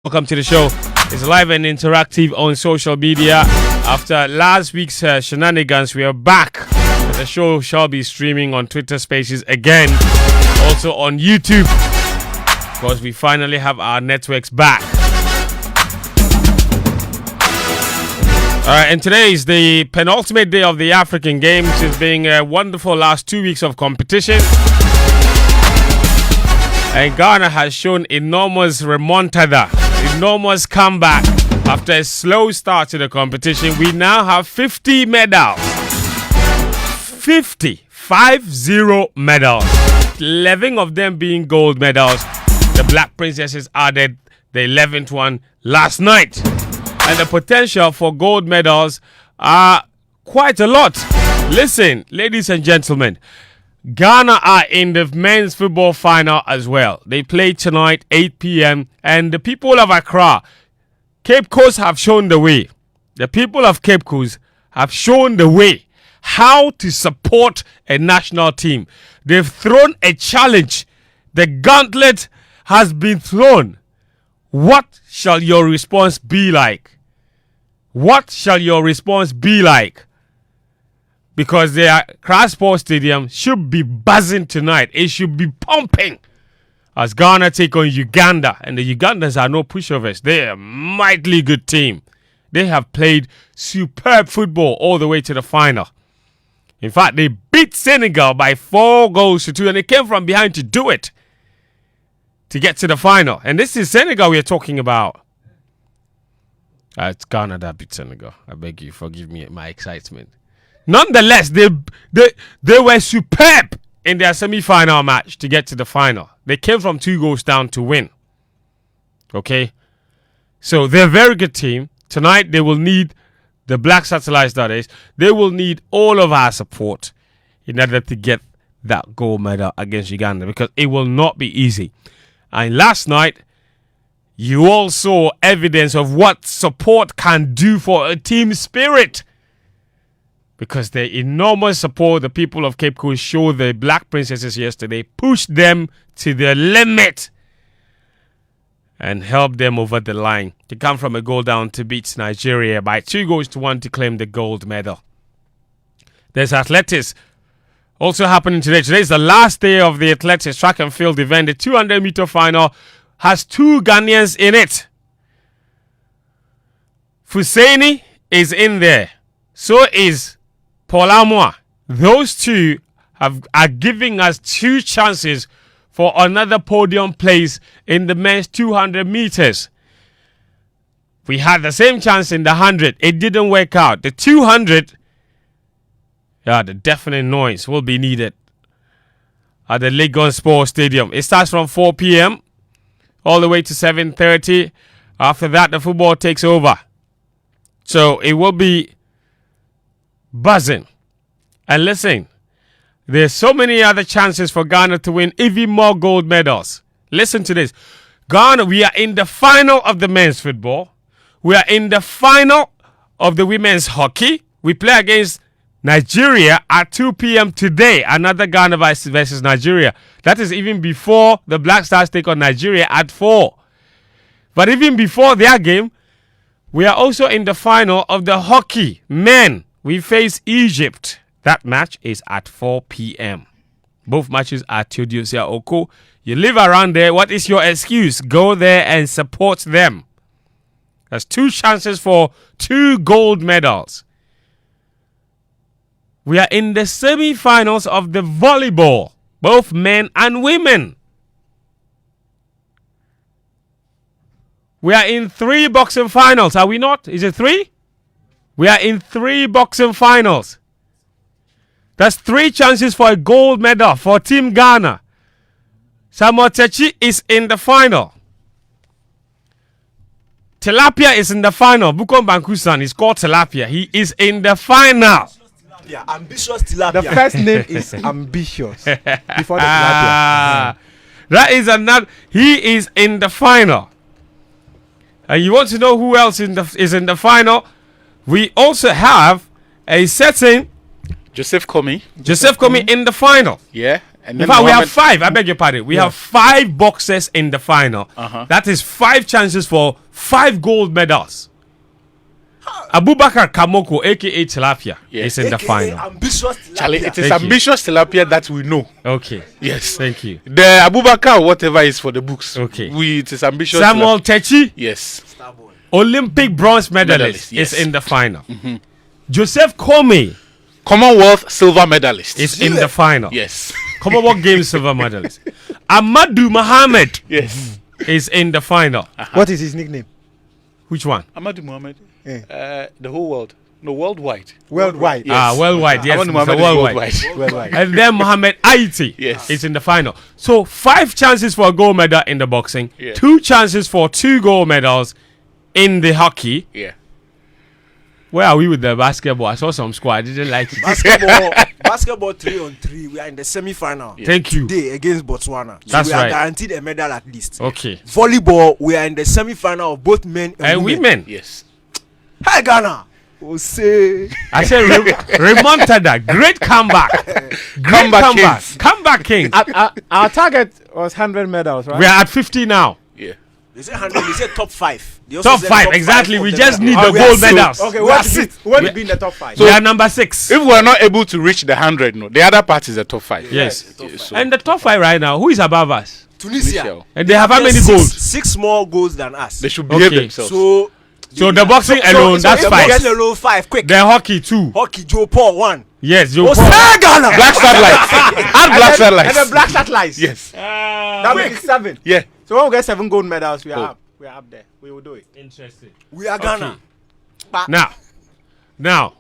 Welcome to the show. It's live and interactive on social media. After last week's shenanigans, we are back. The show shall be streaming on Twitter Spaces again. Also on YouTube, because we finally have our networks back. And today is the penultimate day of the African Games. It's been a wonderful last 2 weeks of competition. And Ghana has shown enormous remontada, enormous comeback after a slow start to the competition. We now have 50 medals. 50 medals. 11 of them being gold medals. The Black Princesses added the 11th one last night. And the potential for gold medals are quite a lot. Listen, ladies and gentlemen, Ghana are in the men's football final as well. They play tonight, 8 p.m. And the people of Accra, Cape Coast have shown the way. The people of Cape Coast have shown the way how to support a national team. They've thrown a challenge. The gauntlet has been thrown. What shall your response be like? What shall your response be like? Because their Accra Sports Stadium should be buzzing tonight. It should be pumping as Ghana take on Uganda. And the Ugandans are no pushovers. They're a mightily good team. They have played superb football all the way to the final. In fact, they beat Senegal by 4-2, and they came from behind to do it, to get to the final. And this is Senegal we're talking about. It's Ghana that beat Senegal. I beg you, forgive me my excitement. Nonetheless, they were superb in their semi-final match to get to the final. They came from 2 goals down to win. Okay? So they're a very good team. Tonight they will need the Black Satellites, that is. They will need all of our support in order to get that gold medal against Uganda, because it will not be easy. And last night, you all saw evidence of what support can do for a team spirit. Because the enormous support the people of Cape Coast showed the Black Princesses yesterday pushed them to their limit and helped them over the line to come from a goal down to beat Nigeria by 2-1 to claim the gold medal. There's athletics also happening today. Today is the last day of the athletics track and field event. The 200-meter final has 2 Ghanaians in it. Fuseni is in there. So is Paul Amoa. Those two are giving us 2 chances for another podium place in the men's 200 meters. We had the same chance in the 100. It didn't work out. The 200, the deafening noise will be needed at the Lagos Sports Stadium. It starts from 4 p.m. all the way to 7:30. After that, the football takes over. So it will be buzzing. And listen, there's so many other chances for Ghana to win even more gold medals. Listen to this. Ghana, we are in the final of the men's football. We are in the final of the women's hockey. We play against Nigeria at 2 p.m. today. Another Ghana versus Nigeria. That is even before the Black Stars take on Nigeria at 4. But even before their game, we are also in the final of the hockey men. We face Egypt. That match is at 4 p.m. Both matches are Theodosia Oko. You live around there. What is your excuse? Go there and support them. There's 2 chances for 2 gold medals. We are in the semi-finals of the volleyball, both men and women. We are in 3 boxing finals, are we not? Is it 3? We are in 3 boxing finals. That's 3 chances for a gold medal for Team Ghana. Samuel Techi is in the final. Tilapia is in the final. Bukom Bankusan is called Tilapia. He is in the final. Yeah, ambitious Tilapia. The first name is ambitious. Before the Tilapia. That is another. He is in the final. And you want to know who else is in the final? We also have a certain Joseph Komi. in the final. Yeah. And In then fact, we have Mohammed- 5. I beg your pardon. We have 5 boxers in the final. That is 5 chances for 5 gold medals. Abubakar Kamoko, aka Tilapia, is in the final. Ambitious Charlie, tilapia. it is Thank you. ambitious tilapia that we know. Okay. Yes. Thank you. The Abubakar or whatever is for the books. Okay. It is ambitious. Samuel Techi, Yes. Starboy. Olympic bronze medalist, Medalist, yes. is in the final. Joseph Comey Commonwealth silver medalist. is in the final. Yes. Commonwealth Games silver medalist. Amadou Mohamed Yes. is in the final. What is his nickname? Which one? Ahmadu Mohammed. Yeah. The whole world. No, worldwide. Worldwide. Yes. Worldwide. Yes, Ahmadu Mr. Mohammed is worldwide. worldwide. Worldwide. And then Mohammed Aiti Yes. is in the final. So 5 chances for a gold medal in the boxing, Yeah. 2 chances for 2 gold medals in the hockey. Yeah. Where are we with the basketball? I saw some squad. I didn't like it. Basketball 3-on-3. We are in the semi-final. Thank you. Today against Botswana. So That's we are right. guaranteed a medal at least. Okay. Volleyball, we are in the semi-final of both men and And women. Yes. Hey Ghana. Say I said remontada. Great comeback. Great Comeback kings. Comeback king. Our target was 100 medals, right? We are at 50 now. Yeah. They say 100. They say top 5. They also Top said 5, exactly. of We the just medal. need the we are gold six. medals. Okay, We what are six. will be in the top 5? We are number 6. If we are not able to reach the 100, no, the other part is the top 5. Yes. Yeah, so And the top 5 right now, who is above us? Tunisia. Tunisia. And they have how many Yes, golds? 6 more goals than us. they should behave Okay. themselves. So The boxing alone, that's the 5. boxing alone 5. Quick. The hockey 2. Hockey Joe Paul 1. Yes, Joe Oh, Paul. say Ghana. Black satellites. And black satellites. And the black satellites. Yes. That makes 7. Yeah. So when we get 7 gold medals, we are Oh. up. We are up there. We will do it. Interesting. We are Ghana. Now,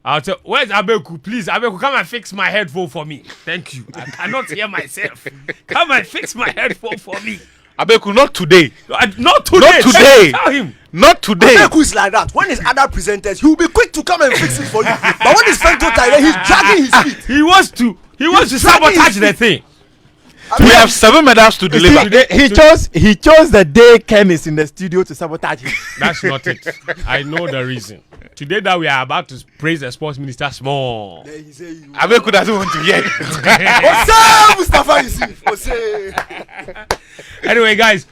I'll tell. Where's Abeku? Please, Abeku, come and fix my headphone for me. Thank you. I cannot hear myself. Come and fix my headphone for me. Abeku, not today. Not today. Not today. Tell him. Not today. Abeku is like that. When his other presenters, he will be quick to come and fix it for you. But when it's Fentuo Tahiru, he's dragging his feet. He wants to dragging sabotage his the feet. thing. We have 7 medals to deliver. He chose the day Ken is in the studio to sabotage him. That's not it. I know the reason. Today that we are about to praise the sports minister small. Then he say, you. Abeku doesn't want to hear it. Ose Mustafa Yusuf. Ose. Anyway, guys,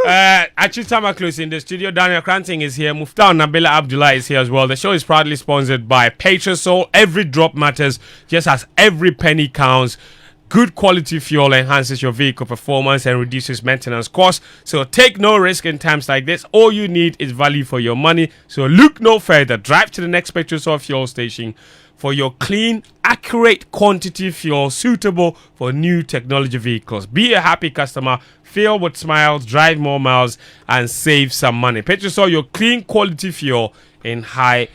Atsu Tamakloe in the studio. Daniel Koranteng is here. Muftawu Nabila Abdullah is here as well. The show is proudly sponsored by Petrosol. Every drop matters, just as every penny counts. Good quality fuel enhances your vehicle performance and reduces maintenance costs. So take no risk in times like this. All you need is value for your money. So look no further. Drive to the next Petrosol fuel station for your clean, accurate quantity fuel suitable for new technology vehicles. Be a happy customer. Fill with smiles, drive more miles, and save some money. Petrosol, your clean quality fuel in high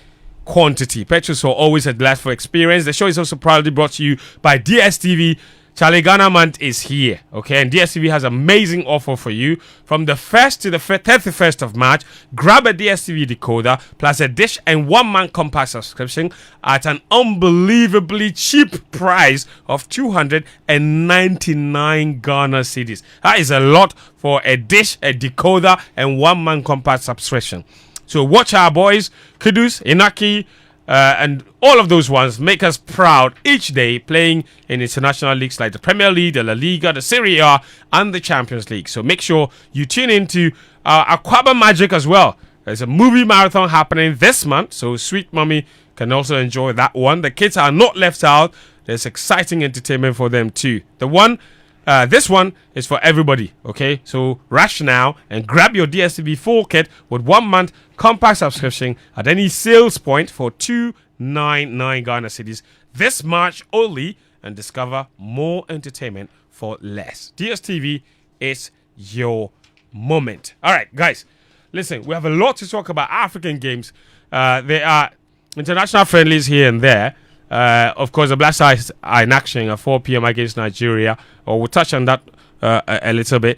quantity. Petrosol, always a delightful experience. The show is also proudly brought to you by DSTV. Charlie Ghana month is here, okay? And DSTV has amazing offer for you. From the 1st to the 31st of March, grab a DSTV decoder plus a dish and 1-month compact subscription at an unbelievably cheap price of 299 Ghana cedis. That is a lot for a dish, a decoder, and 1-month compact subscription. So watch our boys, Kudus, Inaki, and all of those ones make us proud each day playing in international leagues like the Premier League, the La Liga, the Serie A, and the Champions League. So make sure you tune into Aquaba Magic as well. There's a movie marathon happening this month, so Sweet Mommy can also enjoy that one. The kids are not left out. There's exciting entertainment for them too. This one is for everybody, okay? So rush now and grab your DSTV full kit with 1-month compact subscription at any sales point for 299 Ghana cedis this March only, and discover more entertainment for less. DSTV is your moment. All right, guys, listen, we have a lot to talk about African games. There are international friendlies here and there. Of course, the Black Stars are in action at 4 p.m. against Nigeria. Or we'll touch on that a little bit.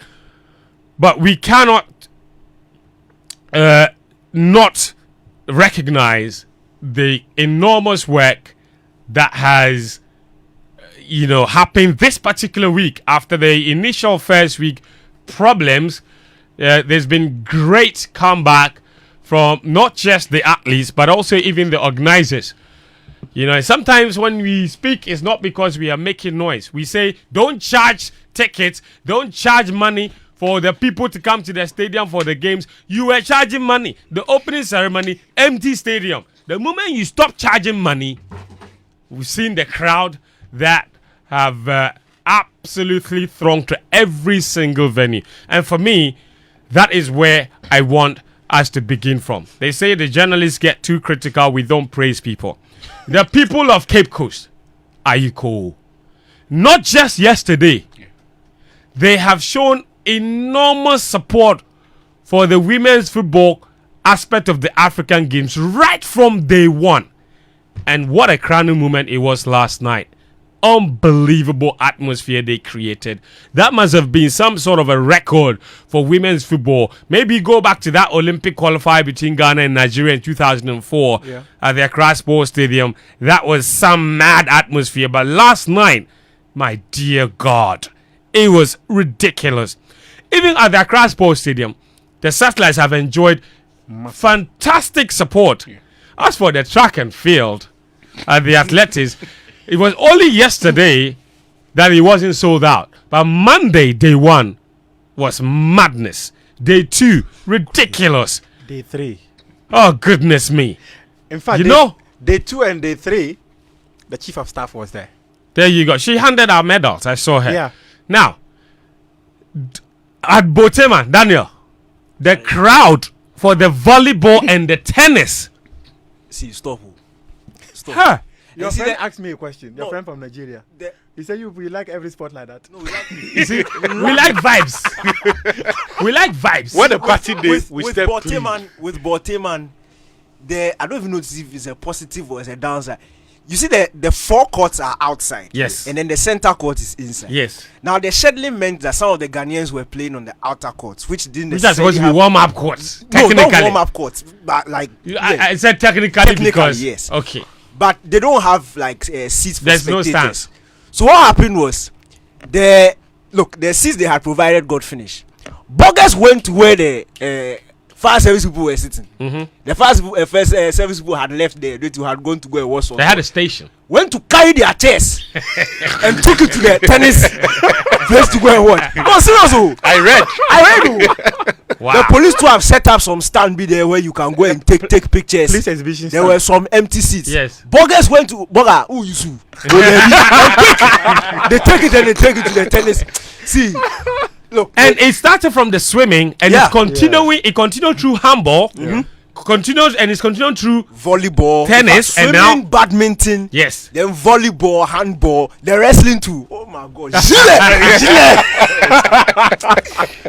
But we cannot not recognize the enormous work that has, happened this particular week after the initial first week problems. There's been great comeback from not just the athletes, but also even the organizers. Sometimes when we speak, it's not because we are making noise. We say, don't charge tickets, don't charge money for the people to come to the stadium for the games. You were charging money. The opening ceremony, empty stadium. The moment you stop charging money, we've seen the crowd that have absolutely thronged to every single venue. And for me, that is where I want us to begin from. They say the journalists get too critical, we don't praise people. The people of Cape Coast, are you cool? Not just yesterday. They have shown enormous support for the women's football aspect of the African Games right from day one. And what a crowning moment it was last night. Unbelievable atmosphere they created. That must have been some sort of a record for women's football. Maybe go back to that Olympic qualifier between Ghana and Nigeria in 2004 at the Accra Sports Stadium. That was some mad atmosphere. But last night, my dear God, it was ridiculous. Even at the Accra Sports Stadium, the Satellites have enjoyed fantastic support. As for the track and field at the Athletics, it was only yesterday that it wasn't sold out. But Monday, day 1, was madness. Day 2, ridiculous. Day 3. Oh, goodness me. In fact, day 2 and day 3, the chief of staff was there. There you go. She handed out medals. I saw her. Yeah. Now, at Botema, Daniel, the crowd for the volleyball and the tennis. See, stop. Huh. Your friend asked me a question. Your friend from Nigeria. He said, you like every sport like that. No, we like You see, we like vibes. We like vibes. What a party day with step Boteman, I don't even know if it's a positive or it's a downside. You see, the 4 courts are outside. Yes. And then the center court is inside. Yes. Now, the scheduling meant that some of the Ghanaians were playing on the outer courts, which didn't Which are supposed to be warm-up courts. No, not warm-up courts, but like... I said technically because... yes. Okay. But they don't have like seats for There's spectators. no stands. So what happened was, the seats they had provided got finished. Burgers went to where the fire service people were sitting. The first service people had left there. They had gone to go and watch. They had a station. Went to carry their chairs and took it to the tennis place to go and watch. No, serious. I read. Wow. The police too have set up some stand be there where you can go and take pictures. Police exhibition There stand. were some empty seats. Yes. Burgers went to Burger. Who you sue? They take it and they take it to the tennis. See, look. And it started from the swimming and it's continuing. It continued through handball. Continued and it's continued through volleyball, tennis, swimming, and now badminton. Yes. Then volleyball, handball, the wrestling too. Oh my God.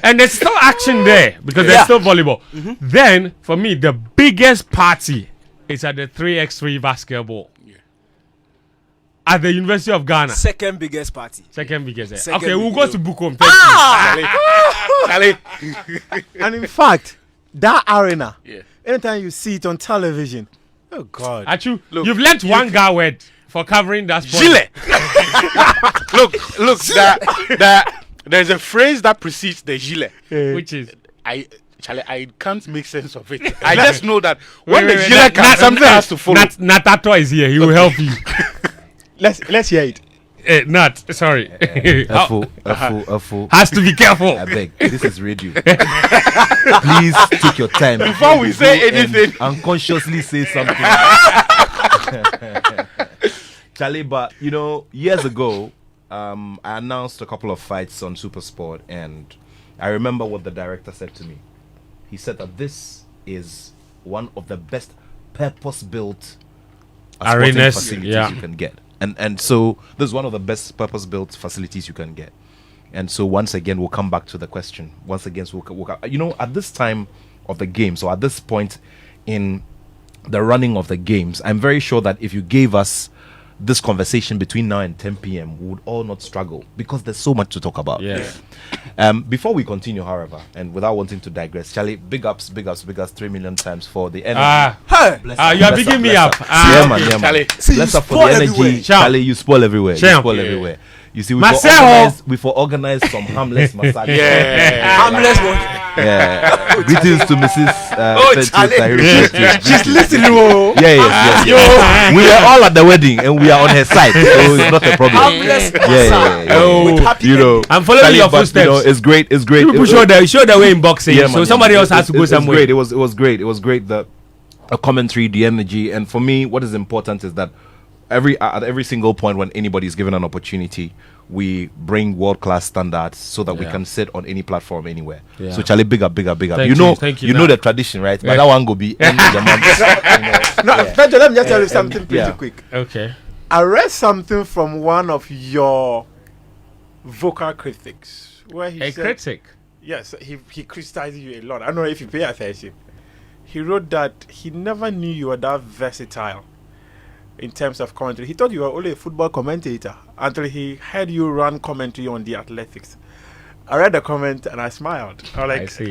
And there's still action there because there's still volleyball. Then for me, the biggest party is at the 3x3 basketball at the University of Ghana. Second biggest party. Second biggest. Second Okay, we'll go to Bukom. And in fact, that arena, anytime you see it on television, oh God. Atsu, you've learnt one guy word for covering that sport. Look, there's a phrase that precedes the gilet. Which is I can't make sense of it. I just know that when the gilet comes, something has to follow. Natato is here. He will help you. Let's hear it. Nat, sorry. A fool. Has to be careful. I beg. This is radio. Please take your time Before we say anything. Unconsciously say something. Charlie, but years ago, I announced a couple of fights on Supersport, and I remember what the director said to me. He said that this is one of the best purpose-built arenas facilities you can get. And so this is one of the best purpose-built facilities you can get. And so once again, we'll come back to the question. Once again, at this time of the game, so at this point in the running of the games, I'm very sure that if you gave us this conversation between now and 10 p.m., we would all not struggle because there's so much to talk about. Yeah. Before we continue, however, and without wanting to digress, Charlie, big ups 3 million times for the energy. You are bigging me up. Charlie. Bless up for the energy. Charlie, you spoil everywhere. You see, we for organize some harmless massage. Harmless what? Yeah. Greetings to Mrs. Fentuo, Charlie. Tahiru. She's listening. Oh. Yeah, yes. We are all at the wedding and we are on her side, so it's not a problem. With happy You know, I'm following Charlie, your but, footsteps. You know, it's great. It's great. People show the way in boxing, Yeah, so man, somebody else has to go it's somewhere. Great. It was great. It was great. The commentary, the energy, and for me, what is important is that at every single point when anybody is given an opportunity, we bring world-class standards so that we can sit on any platform anywhere. Yeah. So Charlie, big up. Thank you. You know the tradition, right? But that one go be end of the month. No, Fentuo, let me just tell you something pretty quick. Okay. I read something from one of your vocal critics where he A said, critic. yes, he criticized you a lot. I don't know if you pay attention. He wrote that he never knew you were that versatile in terms of commentary. He thought you were only a football commentator until he heard you run commentary on the athletics. I read the comment and I smiled. I was like, see.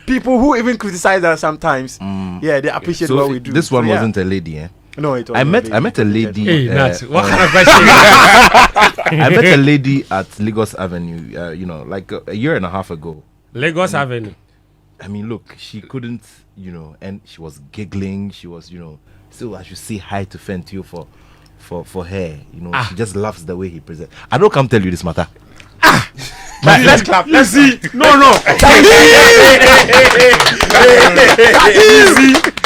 people who even criticize us sometimes, they appreciate So what we do. this one So, wasn't a lady, eh? No, it was I met a lady. Hey, Nat, what kind of question? I met a lady at Lagos Avenue. You know, like a year and a half ago. Lagos Avenue. I mean, look, she couldn't, and she was giggling. She was, still I should say hi to Fentuo for her. She just loves the way he presents. I don't come tell you this matter. let's clap. You see? No.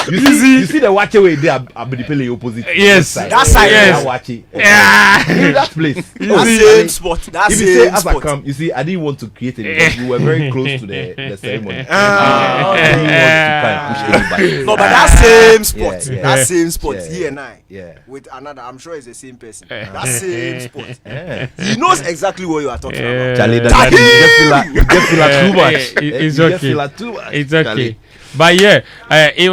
You see the watch away there, Abedipele opposite. Yes. That side, yes. That place. That same spot. That If you say same as I spot. come, you see, I didn't want to create anything. You were very close to the ceremony. Ah, I didn't want to try and push anybody. No, but that same spot. Yeah. That same spot. Yeah. He and I. Yeah. With another. I'm sure it's the same person. That same spot. Yeah. He knows exactly what you are talking about. Charlie, Tahiru! you get feel like too much. It's You get okay. feel like too much. It's okay. Charlie. But yeah, it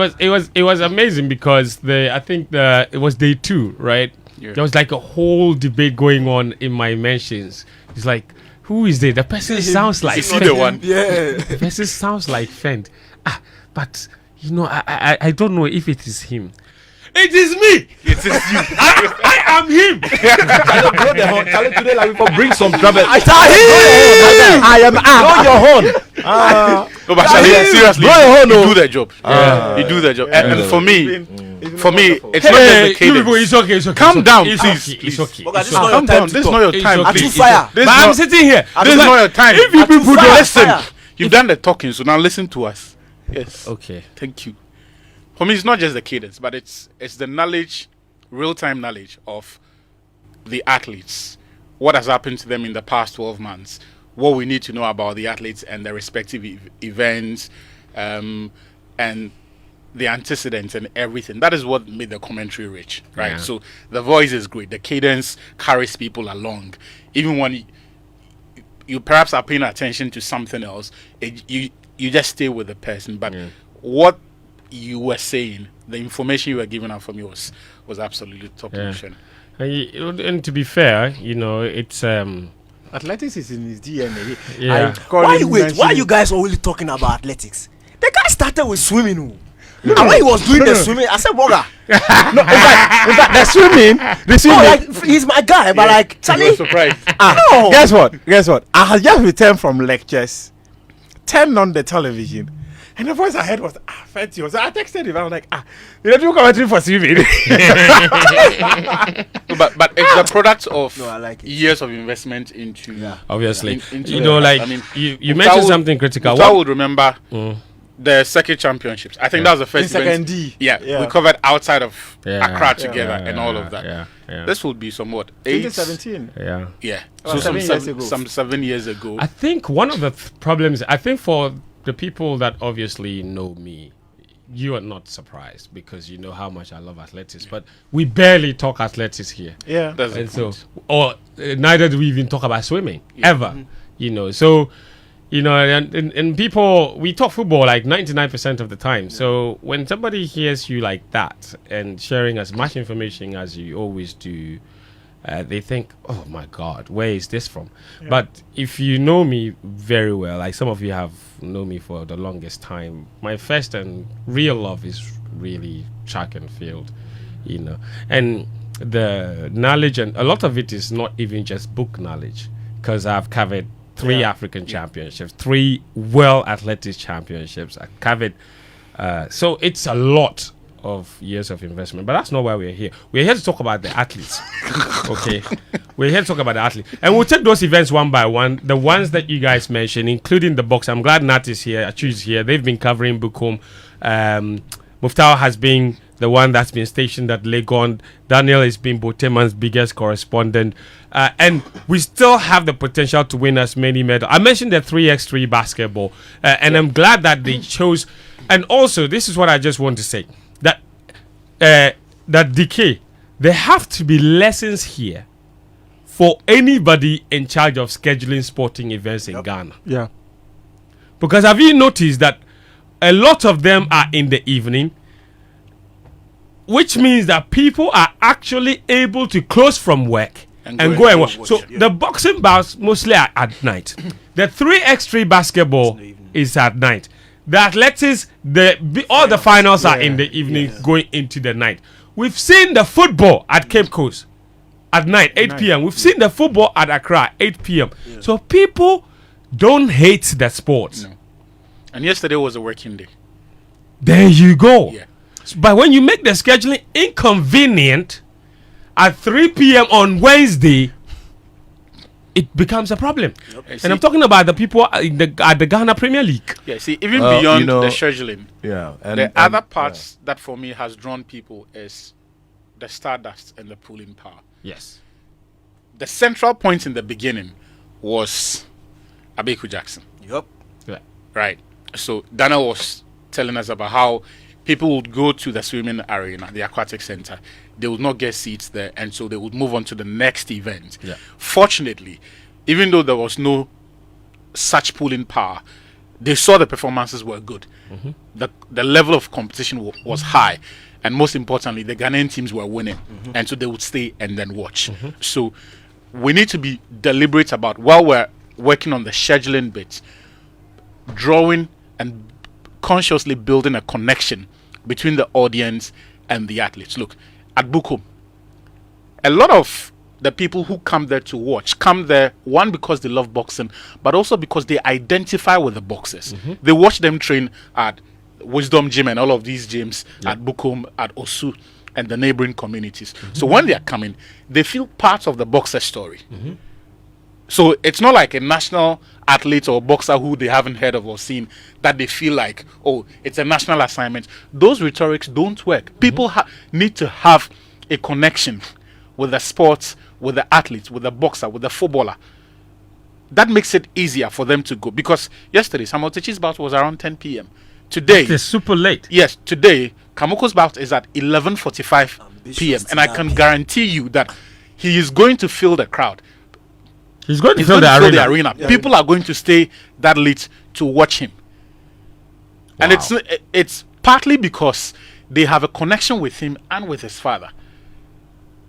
was amazing because it was day 2, right? Yeah. There was like a whole debate going on in my mentions. It's like, who is it? The person sounds like Is he the one? Yeah. The person sounds like Fent. But I don't know if it is him. It is me. It is you. I am him. Charlie, blow the horn. Charlie, today, like, we for bring some trouble. I am Blow your horn. No, but Charlie, seriously, Blow your horn, you oh. do the job. You do the job. And for me, it's not just the Hey, you cadence. people, it's okay. Calm down, It's please, okay. please. It's okay. Okay, It's this is okay. not Calm your time down. to This is talk. not your It's time. okay. Atsu It's fire. okay. This But is I'm not- sitting here. This is not your time. If you people don't Listen, fire. you've done the talking, so now listen to us. Yes. Okay. Thank you. For me, it's not just the cadence, but it's the knowledge, real-time knowledge of the athletes, what has happened to them in the past 12 months, what we need to know about the athletes and their respective events, and the antecedents and everything. That is what made the commentary rich, right? Yeah. So the voice is great. The cadence carries people along. Even when you perhaps are paying attention to something else, you just stay with the person. But what you were saying, the information you were giving out for me was absolutely top notch. And to be fair, it's athletics is in his DNA. Yeah. Why are you guys always talking about athletics? The guy started with swimming. And when he was doing the swimming, I said, Boga. No, in fact, the swimming. No, like, he's my guy, but like, I Charlie. was surprised. No. Guess what? I had just returned from lectures, turned on the television, and the voice I heard was Fentuo. So I texted him. I was like, you do commentary for swimming. No, but it's the product of No, I like it. years of investment into obviously, into you the- know, like I mean, you mentioned something critical. I would remember the circuit championships. I think that was the first In event. second D. We covered outside of Yeah. Accra together and all of that. Yeah. This would be somewhat 8, 2017. Yeah. yeah. Oh, So 7 years ago. some 7 years ago. I think one of the problems, I think for the people that obviously know me, you are not surprised because you know how much I love athletics, but we barely talk athletics here. Yeah. That's the And so, point. or neither do we even talk about swimming ever, so, and people, we talk football like 99% of the time. So when somebody hears you like that and sharing as much information as you always do, they think, oh my God, where is this from? But if you know me very well, like some of you have known me for the longest time, my first and real love is really track and field, and the knowledge, and a lot of it is not even just book knowledge, because I've covered 3 African championships, 3 World Athletics championships. I covered. So it's a lot of years of investment, but that's not why we're here. We're here to talk about the athletes. Okay, we're here to talk about the athletes, and we'll take those events one by one. The ones that you guys mentioned, including the box. I'm glad Nat is here. Atsu is here. They've been covering Bukom. Muftawu has been the one that's been stationed at Legon. Daniel has been Boteman's biggest correspondent, and we still have the potential to win as many medals. I mentioned the 3x3 basketball, and I'm glad that they chose. And also, this is what I just want to say. That decay, there have to be lessons here for anybody in charge of scheduling sporting events in Ghana. Yeah. Because have you noticed that a lot of them are in the evening, which means that people are actually able to close from work and go and watch. So the boxing bouts mostly are at night. The 3x3 basketball is at night. The athletics, all the finals are in the evening, going into the night. We've seen the football at Cape Coast at night, 8 p.m. We've seen the football at Accra, 8 p.m. So people don't hate the sport. No. And yesterday was a working day. There you go. Yeah. But when you make the scheduling inconvenient at 3 p.m. on Wednesday, it becomes a problem. And I'm talking about the people at the Ghana Premier League. Yeah, see, even beyond the scheduling, and the other parts that for me has drawn people is the stardust and the pulling power. Yes. The central point in the beginning was Abeku Jackson. Yep. Yeah. Right. So Dana was telling us about how people would go to the swimming arena, the aquatic center. They would not get seats there, and so they would move on to the next event. Yeah. Fortunately, even though there was no such pulling power, they saw the performances were good. The level of competition was high, and most importantly, the Ghanaian teams were winning, and so they would stay and then watch. So we need to be deliberate about, while we're working on the scheduling bit, drawing and consciously building a connection between the audience and the athletes. Look, at Bukom, a lot of the people who come there to watch come there, one, because they love boxing, but also because they identify with the boxers. They watch them train at Wisdom Gym and all of these gyms at Bukom, at Osu, and the neighboring communities. So when they are coming, they feel part of the boxer story. So it's not like a national athlete or boxer who they haven't heard of or seen that they feel like, oh, it's a national assignment. Those rhetorics don't work. People need to have a connection with the sports, with the athletes, with the boxer, with the footballer. That makes it easier for them to go. Because yesterday, Samuel Techi's bout was around 10 p.m. Today, It's super late. yes, today, Kamoko's bout is at 11:45 p.m. And I can guarantee you that he is going to fill the crowd. He's going to He's fill going the to fill arena. the arena. People are going to stay that late to watch him. And it's partly because they have a connection with him and with his father.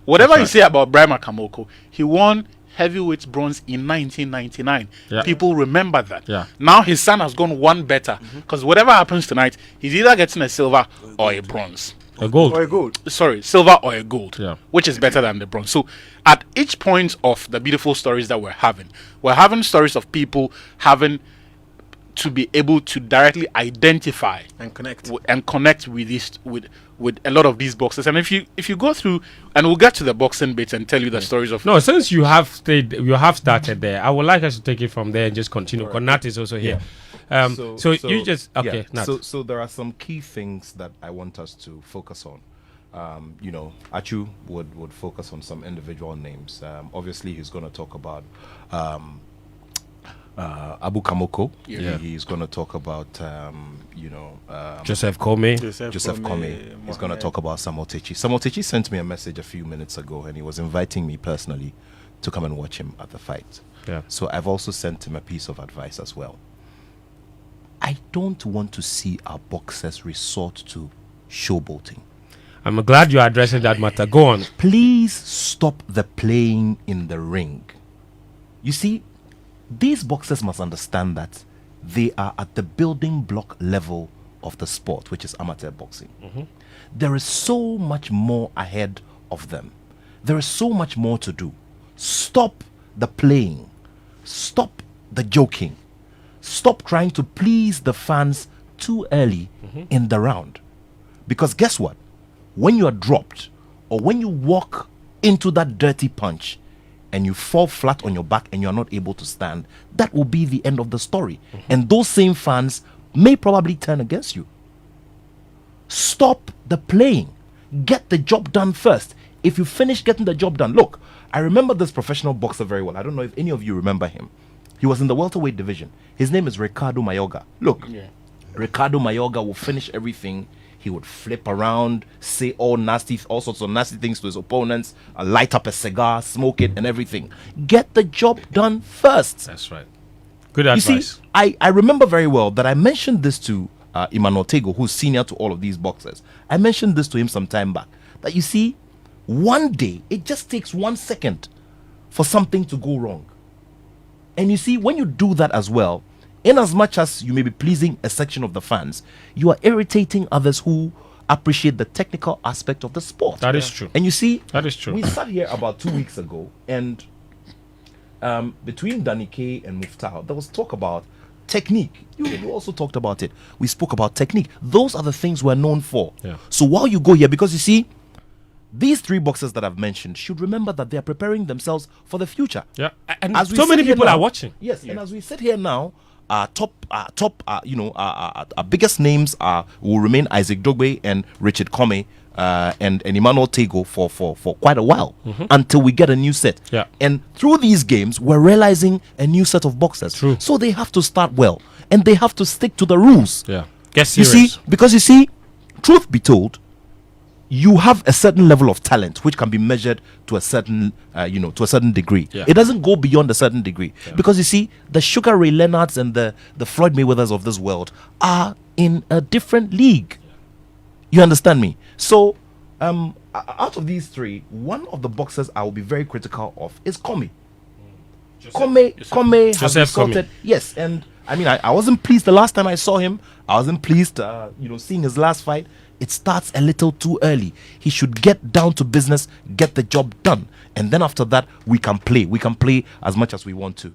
Whatever you say about Brahma Kamoko, he won heavyweight bronze in 1999. Yeah. People remember that. Yeah. Now his son has gone one better, because whatever happens tonight, he's either getting a silver or a bronze. A gold. Or a gold. Sorry, silver or a gold, Yeah. which is better than the bronze. So at each point of the beautiful stories that we're having stories of people having to be able to directly identify And connect. and connect with this with a lot of these boxers. And if you go through, and we'll get to the boxing bit and tell you the stories of No, since you have started there, I would like us to take it from there and just continue. Because Nat is also here. So you just okay. Nat. So there are some key things that I want us to focus on. Atsu would focus on some individual names. Obviously, he's going to talk about Abu Kamoko. Yeah. He's going to talk about Joseph Kome. Joseph Kome. He's going to talk about Samuel Techi. Samuel Techi sent me a message a few minutes ago, and he was inviting me personally to come and watch him at the fight. Yeah. So I've also sent him a piece of advice as well. I don't want to see our boxers resort to showboating. I'm glad you're addressing that matter. Go on. Please stop the playing in the ring. You see, these boxers must understand that they are at the building block level of the sport, which is amateur boxing. There is so much more ahead of them. There is so much more to do. Stop the playing. Stop the joking. Stop trying to please the fans too early in the round. Because guess what? When you are dropped or when you walk into that dirty punch and you fall flat on your back and you are not able to stand, that will be the end of the story. And those same fans may probably turn against you. Stop the playing. Get the job done first. If you finish getting the job done, look, I remember this professional boxer very well. I don't know if any of you remember him. He was in the welterweight division. His name is Ricardo Mayorga. Look, Ricardo Mayorga will finish everything. He would flip around, say all sorts of nasty things to his opponents, light up a cigar, smoke it, and everything. Get the job done first. That's right. Good advice. You see, I remember very well that I mentioned this to Emmanuel Tego, who's senior to all of these boxers. I mentioned this to him some time back. That you see, one day, it just takes 1 second for something to go wrong. And you see, when you do that as well, in as much as you may be pleasing a section of the fans, you are irritating others who appreciate the technical aspect of the sport. That is true. And you see, that is true. We sat here about 2 weeks ago, and between Danike and Muftawu, there was talk about technique. You also talked about it. We spoke about technique. Those are the things we're known for. Yeah. So while you go here, because you see, these three boxers that I've mentioned should remember that they are preparing themselves for the future. Yeah, and As we so many sit here people now- are watching. Yes, and as we sit here now, our biggest names will remain Isaac Dogbe and Richard Comey and Emmanuel Tego for quite a while until we get a new set. Yeah. And through these games, we're realizing a new set of boxers. True. So they have to start well and they have to stick to the rules. Yeah, get You serious. see, because you see, truth be told, you have a certain level of talent which can be measured to a certain, to a certain degree. Yeah. It doesn't go beyond a certain degree because you see, the Sugar Ray Leonards and the Floyd Mayweathers of this world are in a different league. You understand me? So, out of these three, one of the boxers I will be very critical of is Comey. Comey has Joseph resulted. Comey. Yes, and I mean, I wasn't pleased the last time I saw him. I wasn't pleased, seeing his last fight. It starts a little too early. He should get down to business, get the job done, and then after that, we can play. We can play as much as we want to.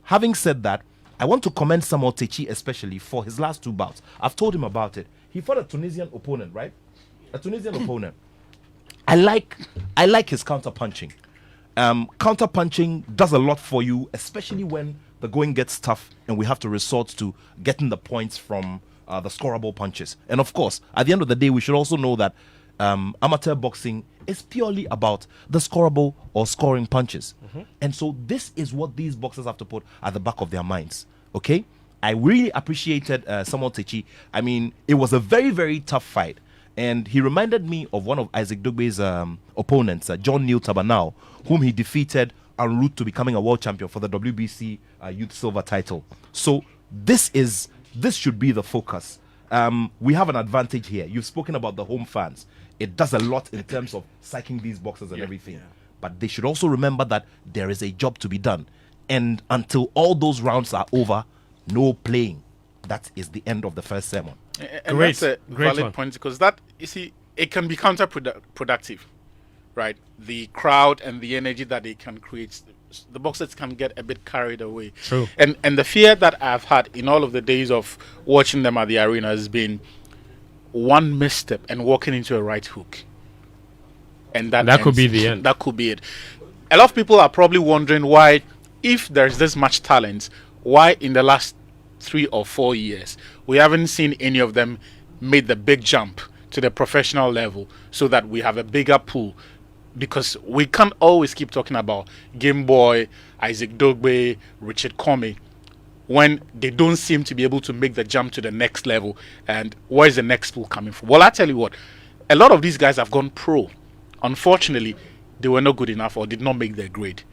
Having said that, I want to commend Samuel Techi especially for his last two bouts. I've told him about it. He fought a Tunisian opponent, right? A Tunisian opponent. I like his counter punching. Counter punching does a lot for you, especially when the going gets tough and we have to resort to getting the points from the scorable punches. And of course, at the end of the day, we should also know that amateur boxing is purely about the scorable or scoring punches. And so this is what these boxers have to put at the back of their minds. Okay? I really appreciated Samuel Techi. I mean, it was a very, very tough fight. And he reminded me of one of Isaac Dogbe's opponents, John Neil Tabanao, whom he defeated en route to becoming a world champion for the WBC Youth Silver title. So this should be the focus. We have an advantage here. You've spoken about the home fans. It does a lot in terms of psyching these boxers and everything. But they should also remember that there is a job to be done. And until all those rounds are over, no playing. That is the end of the first sermon. And Great. that's a Great valid one. point because that, you see, it can be counterproductive, right? The crowd and the energy that they can create, the boxers can get a bit carried away. True. And the fear that I've had in all of the days of watching them at the arena has been one misstep and walking into a right hook. And that could ends. be the end. That could be it. A lot of people are probably wondering why, if there's this much talent, why in the last 3 or 4 years we haven't seen any of them made the big jump to the professional level so that we have a bigger pool, because we can't always keep talking about Game Boy, Isaac Dogbe, Richard Comey when they don't seem to be able to make the jump to the next level. And where's the next pool coming from? Well, I tell you what, a lot of these guys have gone pro. Unfortunately, they were not good enough or did not make their grade,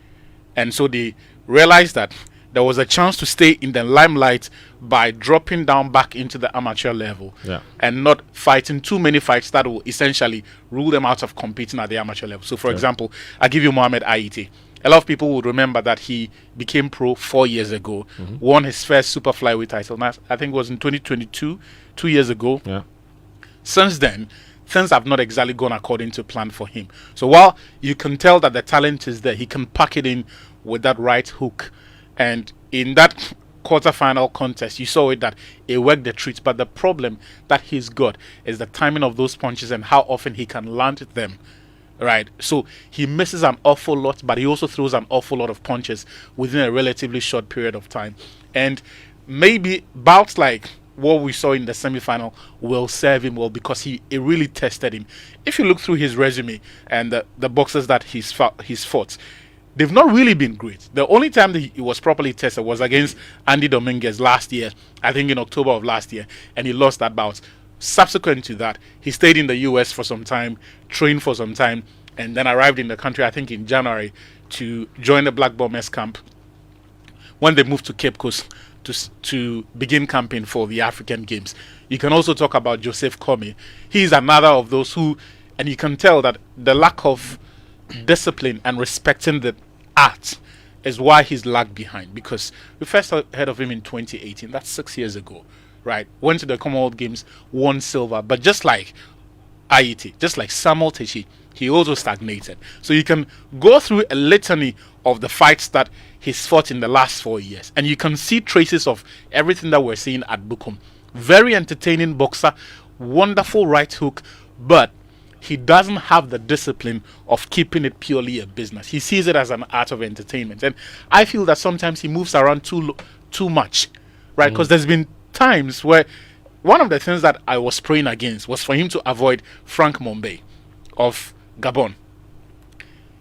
and so they realized that there was a chance to stay in the limelight by dropping down back into the amateur level and not fighting too many fights that will essentially rule them out of competing at the amateur level. So, for example, I give you Mohamed Aite. A lot of people would remember that he became pro 4 years ago, won his first super flyweight title. I think it was in 2022, 2 years ago. Yeah. Since then, things have not exactly gone according to plan for him. So while you can tell that the talent is there, he can pack it in with that right hook And in that quarterfinal contest, you saw it that he worked the treats, but the problem that he's got is the timing of those punches and how often he can land them. Right, so he misses an awful lot, but he also throws an awful lot of punches within a relatively short period of time. And maybe bouts like what we saw in the semi-final will serve him well because it really tested him. If you look through his resume and the boxers that he's fought, they've not really been great. The only time that he was properly tested was against Andy Dominguez last year, I think in October of last year, and he lost that bout. Subsequent to that, he stayed in the US for some time, trained for some time, and then arrived in the country, I think in January, to join the Black Bombers camp when they moved to Cape Coast to begin camping for the African Games. You can also talk about Joseph Kome. He's another of those who, and you can tell that the lack of discipline and respecting the art is why he's lagged behind, because we first heard of him in 2018. That's 6 years ago. Right, went to the Commonwealth Games, won silver, but just like Aite, just like Samuel Techi, he also stagnated. So you can go through a litany of the fights that he's fought in the last 4 years, and you can see traces of everything that we're seeing at Bukom. Very entertaining boxer, wonderful right hook, but he doesn't have the discipline of keeping it purely a business. He sees it as an art of entertainment, and I feel that sometimes he moves around too much, right? Because there's been times where one of the things that I was praying against was for him to avoid Frank Mombe of Gabon.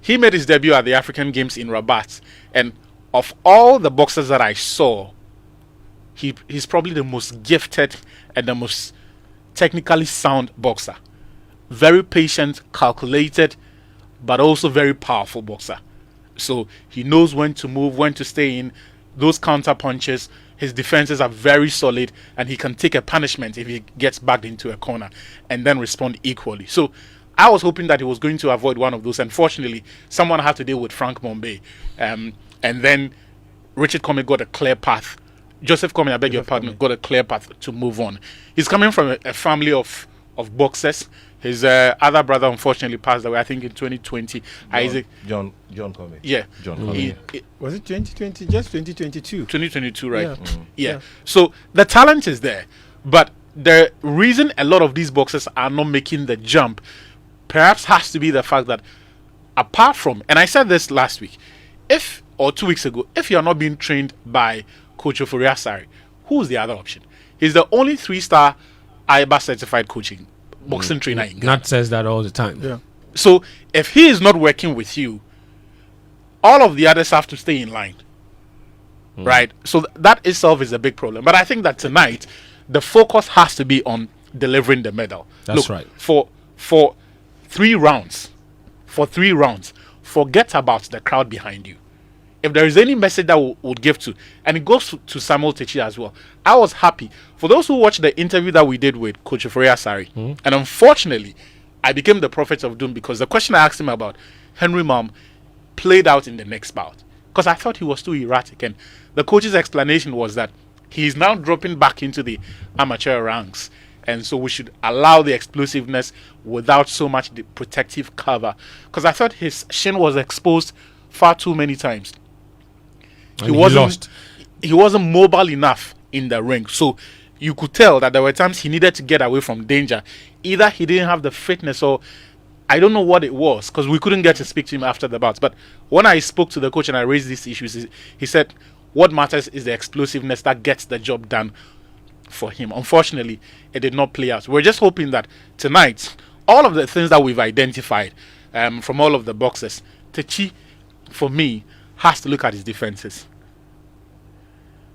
He made his debut at the African Games in Rabat, and of all the boxers that I saw, he's probably the most gifted and the most technically sound boxer. Very patient, calculated, but also very powerful boxer. So he knows when to move, when to stay in. Those counter punches, his defenses are very solid, and he can take a punishment if he gets backed into a corner and then respond equally. So I was hoping that he was going to avoid one of those. Unfortunately, someone had to deal with Frank Mombe. And then Richard Kome got a clear path. Joseph Kome, I beg your pardon, got a clear path to move on. He's coming from a family of boxers. His other brother unfortunately passed away, I think in 2020. John Kome. Yeah. John Kome. Was it 2020? Just 2022. 2022, right? Yeah. Yeah. So the talent is there, but the reason a lot of these boxers are not making the jump perhaps has to be the fact that, apart from, and I said this last week, or 2 weeks ago, if you are not being trained by Coach Ofori Asare, who's the other option? He's the only 3-star IBA certified coaching boxing trainer in Ghana. Nat says that all the time. Yeah. So if he is not working with you, all of the others have to stay in line. Right? So that itself is a big problem. But I think that tonight, the focus has to be on delivering the medal. That's right. For 3 rounds, forget about the crowd behind you. If there is any message that we would give to, and it goes to Samuel Techi as well, I was happy. For those who watched the interview that we did with Coach Ofori Asare, and unfortunately, I became the prophet of doom because the question I asked him about Henry Malm played out in the next bout. Because I thought he was too erratic, and the coach's explanation was that he is now dropping back into the amateur ranks, and so we should allow the explosiveness without so much the protective cover. Because I thought his shin was exposed far too many times. He wasn't mobile enough in the ring, so you could tell that there were times he needed to get away from danger. Either he didn't have the fitness, or I don't know what it was, because we couldn't get to speak to him after the bout. But when I spoke to the coach and I raised these issues, he said what matters is the explosiveness that gets the job done for him. Unfortunately, it did not play out. We're just hoping that tonight, all of the things that we've identified from all of the boxers, Techi, for me, has to look at his defenses.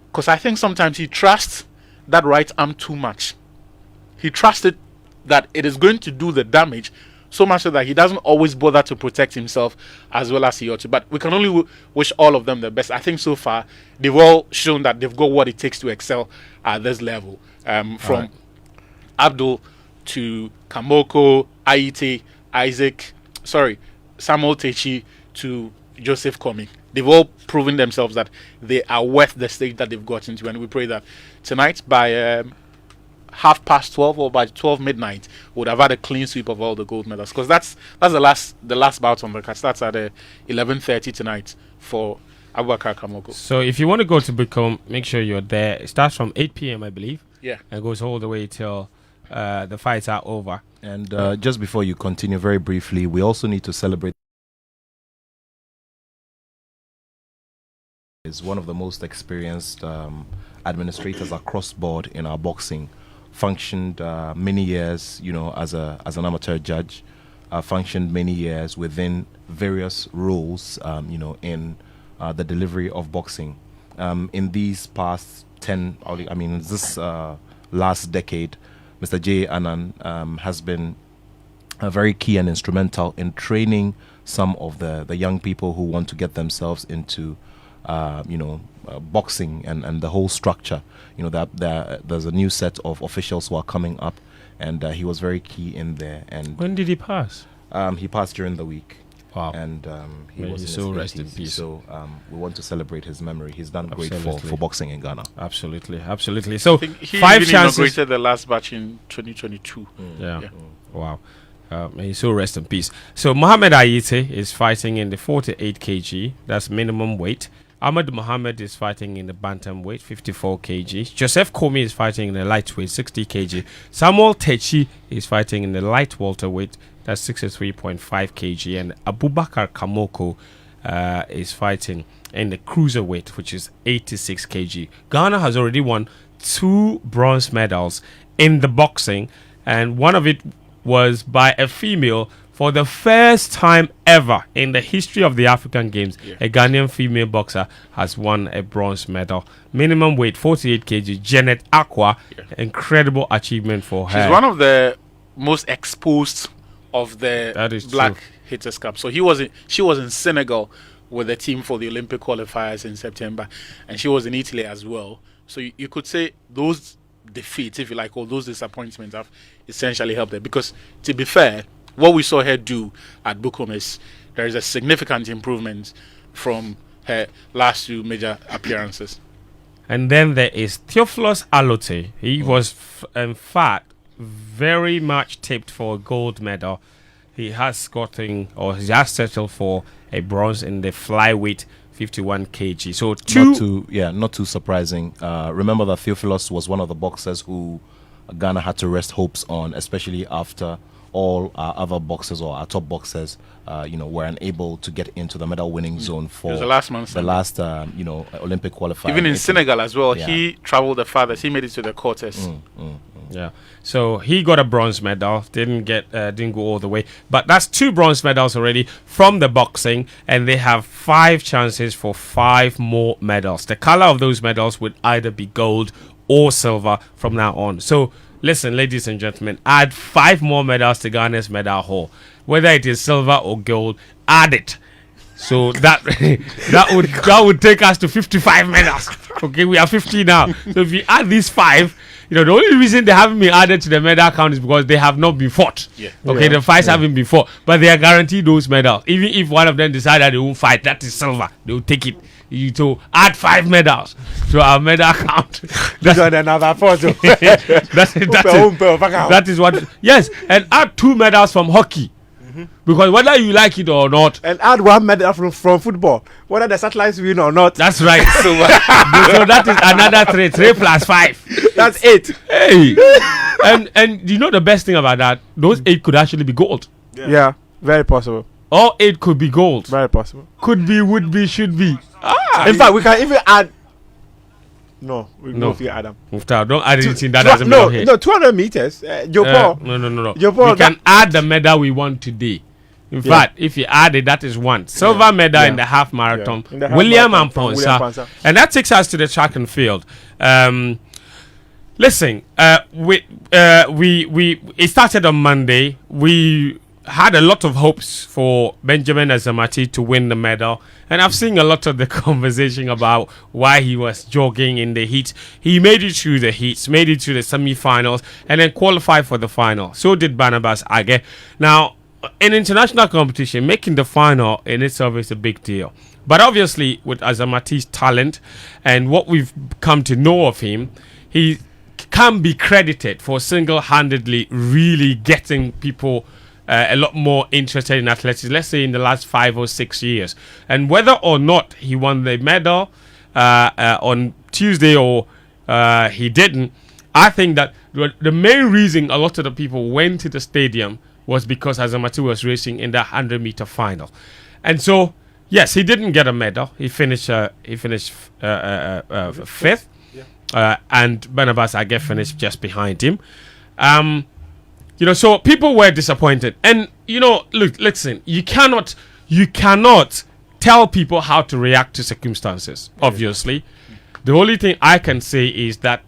Because I think sometimes he trusts that right arm too much. He trusted that it is going to do the damage, so much so that he doesn't always bother to protect himself as well as he ought to. But we can only wish all of them the best. I think so far they've all shown that they've got what it takes to excel at this level. From Abdul to Kamoko, Aite, Samuel Techi to Joseph Kome. They've all proven themselves that they are worth the stage that they've got into, and we pray that tonight by 12:30 or by 12 midnight would have had a clean sweep of all the gold medals, because that's the last bout on the card. Starts at 11:30 tonight for Abubakar Kamoko. So if you want to go to Bicom, make sure you're there. It starts from 8 p.m., I believe. Yeah. And goes all the way till the fights are over. And just before you continue, very briefly, we also need to celebrate. Is one of the most experienced administrators across board in our boxing. Functioned many years, as an amateur judge. Functioned many years within various roles, in the delivery of boxing. In these past this last decade, Mr. J. Annan has been very key and instrumental in training some of the young people who want to get themselves into boxing and the whole structure. There's a new set of officials who are coming up, and he was very key in there. And when did he pass? He passed during the week. Wow. And he May was he in so his rest in 80s. peace. So we want to celebrate his memory. He's done great Absolutely. for boxing in Ghana. Absolutely. So I think he 5 even chances. inaugurated the last batch in 2022. Yeah. Yeah. Wow. May he so rest in peace. So Mohamed Ayite is fighting in the 48 kg. That's minimum weight. Ahmed Mohamed is fighting in the bantamweight, 54 kg. Joseph Komi is fighting in the lightweight, 60 kg. Samuel Techi is fighting in the light welterweight, that's 63.5 kg. And Abubakar Kamoko is fighting in the cruiserweight, which is 86 kg. Ghana has already won 2 bronze medals in the boxing, and one of it was by a female. For the first time ever in the history of the African Games, a Ghanaian female boxer has won a bronze medal. Minimum weight 48 kg. Janet Aqua, incredible achievement for her. She's one of the most exposed of the That is Black true. Hitters Cup. So she was in Senegal with the team for the Olympic qualifiers in September, and she was in Italy as well. So you could say those defeats, if you like, or those disappointments have essentially helped her. Because to be fair, what we saw her do at Bukom is there is a significant improvement from her last 2 major appearances. And then there is Theophilus Alote. He was, in fact, very much tipped for a gold medal. He has settled for a bronze in the flyweight 51 kg. So Not too surprising. Remember that Theophilus was one of the boxers who Ghana had to rest hopes on, especially after all our other boxers or our top boxers, were unable to get into the medal winning zone for the last month. the last Olympic qualifier. Even in Senegal as well, Yeah. he traveled the farthest. He made it to the quarters. yeah, so he got a bronze medal. Didn't go all the way, but that's 2 bronze medals already from the boxing, and they have 5 chances for 5 more medals. The color of those medals would either be gold or silver from now on. So listen, ladies and gentlemen, add 5 more medals to Ghana's medal haul. Whether it is silver or gold, add it. So that that would take us to 55 medals. Okay, we are 50 now. So if you add these 5, the only reason they haven't been added to the medal count is because they have not been fought. Yeah. Okay, the fights haven't been fought, but they are guaranteed those medals. Even if one of them decide that they won't fight, that is silver. They will take it. To add 5 medals to our medal count. That's another photo. That is what. Yes, and add 2 medals from hockey, because whether you like it or not, And add 1 medal from football, whether the satellites win or not. that's right. So that is another 3 plus 5. That's 8. Hey, and you know the best thing about that? Those 8 could actually be gold. Yeah, very possible. All 8 could be gold. Very possible. Could be, would be, should be. In fact, we can even add. No, we No. no. If Adam. Muftawu, don't add anything that doesn't belong here. No, 200 meters. Joe Paul. No. Joe Paul, We can add the medal we want today. In fact, if you add it, that is 1 silver medal in the half marathon. In the half William marathon and from William Ponsa, Ponsa. and that takes us to the track and field. Listen, it started on Monday. We had a lot of hopes for Benjamin Azamati to win the medal, and I've seen a lot of the conversation about why he was jogging in the heat. He made it through the heats, made it through the semi-finals, and then qualified for the final. So did Barnabas Age. Now, in international competition, making the final in itself is a big deal. But obviously, with Azamati's talent and what we've come to know of him, he can be credited for single-handedly really getting people a lot more interested in athletics, let's say in the last 5 or 6 years. And whether or not he won the medal on Tuesday or he didn't, I think that the main reason a lot of the people went to the stadium was because Azamati was racing in the 100-meter final. And so, yes, he didn't get a medal. He finished fifth. And Barnabas, I guess, finished just behind him. So people were disappointed. And, listen, you cannot tell people how to react to circumstances, obviously. The only thing I can say is that,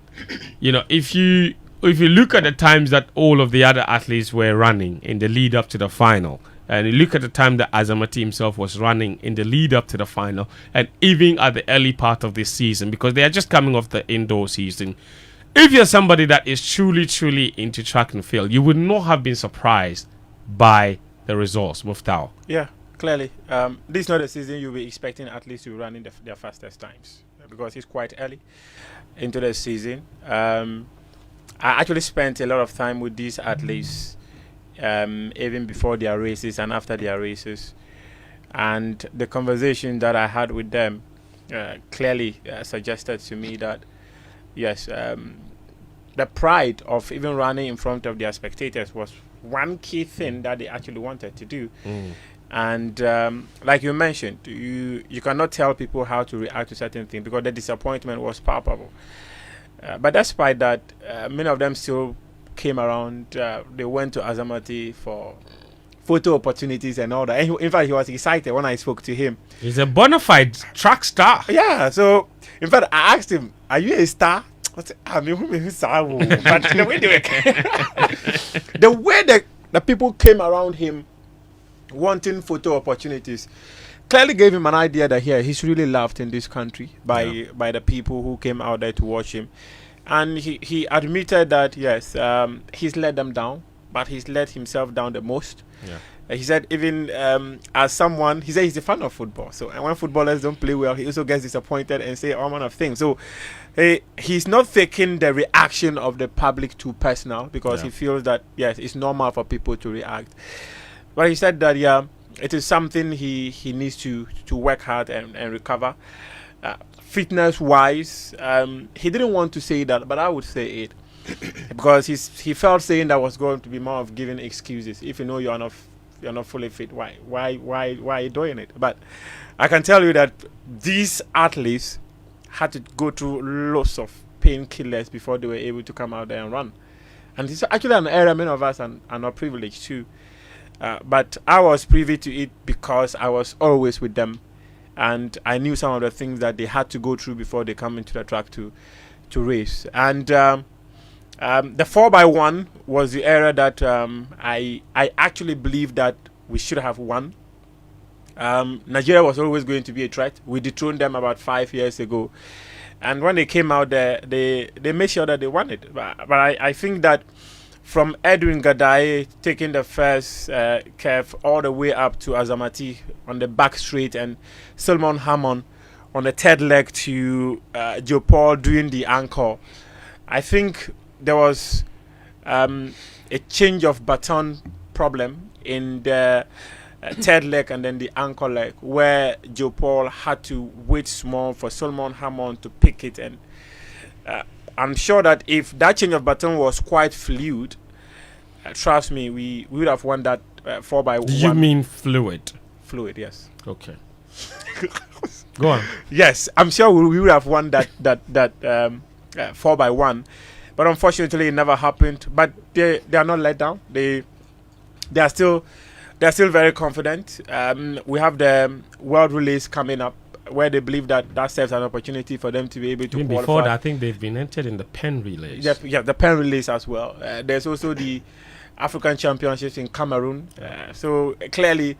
if you look at the times that all of the other athletes were running in the lead up to the final, and you look at the time that Azamati himself was running in the lead up to the final, and even at the early part of this season, because they are just coming off the indoor season. If you're somebody that is truly, truly into track and field, you would not have been surprised by the results, Muftawu. Yeah, clearly. This is not a season you'll be expecting athletes to run in their fastest times, because it's quite early into the season. I actually spent a lot of time with these athletes, even before their races and after their races, and the conversation that I had with them clearly suggested to me that yes, the pride of even running in front of their spectators was one key thing that they actually wanted to do. And like you mentioned, you cannot tell people how to react to certain things because the disappointment was palpable. But despite that, many of them still came around. They went to Azamati for photo opportunities and all that. And in fact, he was excited when I spoke to him. He's a bona fide track star. Yeah, so in fact, I asked him, "Are you a star?" I mean, but the way the way the people came around him wanting photo opportunities clearly gave him an idea that he's really loved in this country by the people who came out there to watch him. And he admitted that yes, he's let them down, but he's let himself down the most. He said even as someone, he said he's a fan of football. So and when footballers don't play well, he also gets disappointed and say all manner of things. So he's not taking the reaction of the public too personal because he feels that yes, it's normal for people to react. But he said that it is something he needs to work hard and recover. Fitness wise, he didn't want to say that, but I would say it because he felt saying that was going to be more of giving excuses. If you know you're not fully fit, why are you doing it? But I can tell you that these athletes had to go through lots of painkillers before they were able to come out there and run. And it's actually an area many of us are not privileged to. But I was privy to it because I was always with them, and I knew some of the things that they had to go through before they come into the track to race. And the 4x1 was the area that I actually believe that we should have won. Nigeria was always going to be a threat. We dethroned them about 5 years ago, and when they came out there, they made sure that they won it. But I think that from Edwin Gadai taking the first curve all the way up to Azamati on the back straight, and Solomon Hammond on the third leg to Joe Paul doing the anchor, I think there was a change of baton problem in the third leg and then the anchor leg, where Joe Paul had to wait small for Solomon Hammond to pick it. And I'm sure that if that change of baton was quite fluid, trust me, we would have won that 4x1. Do you mean fluid? Fluid, yes. Okay. Go on. Yes, I'm sure we would have won that 4x1, but unfortunately it never happened. But they are not let down. They are still very confident. We have the World Relays coming up, where they believe that serves an opportunity for them to be able to qualify. Before that, I think they've been entered in the Pen Relays. Yeah, the Pen Relays as well. There's also the African Championships in Cameroon. So clearly,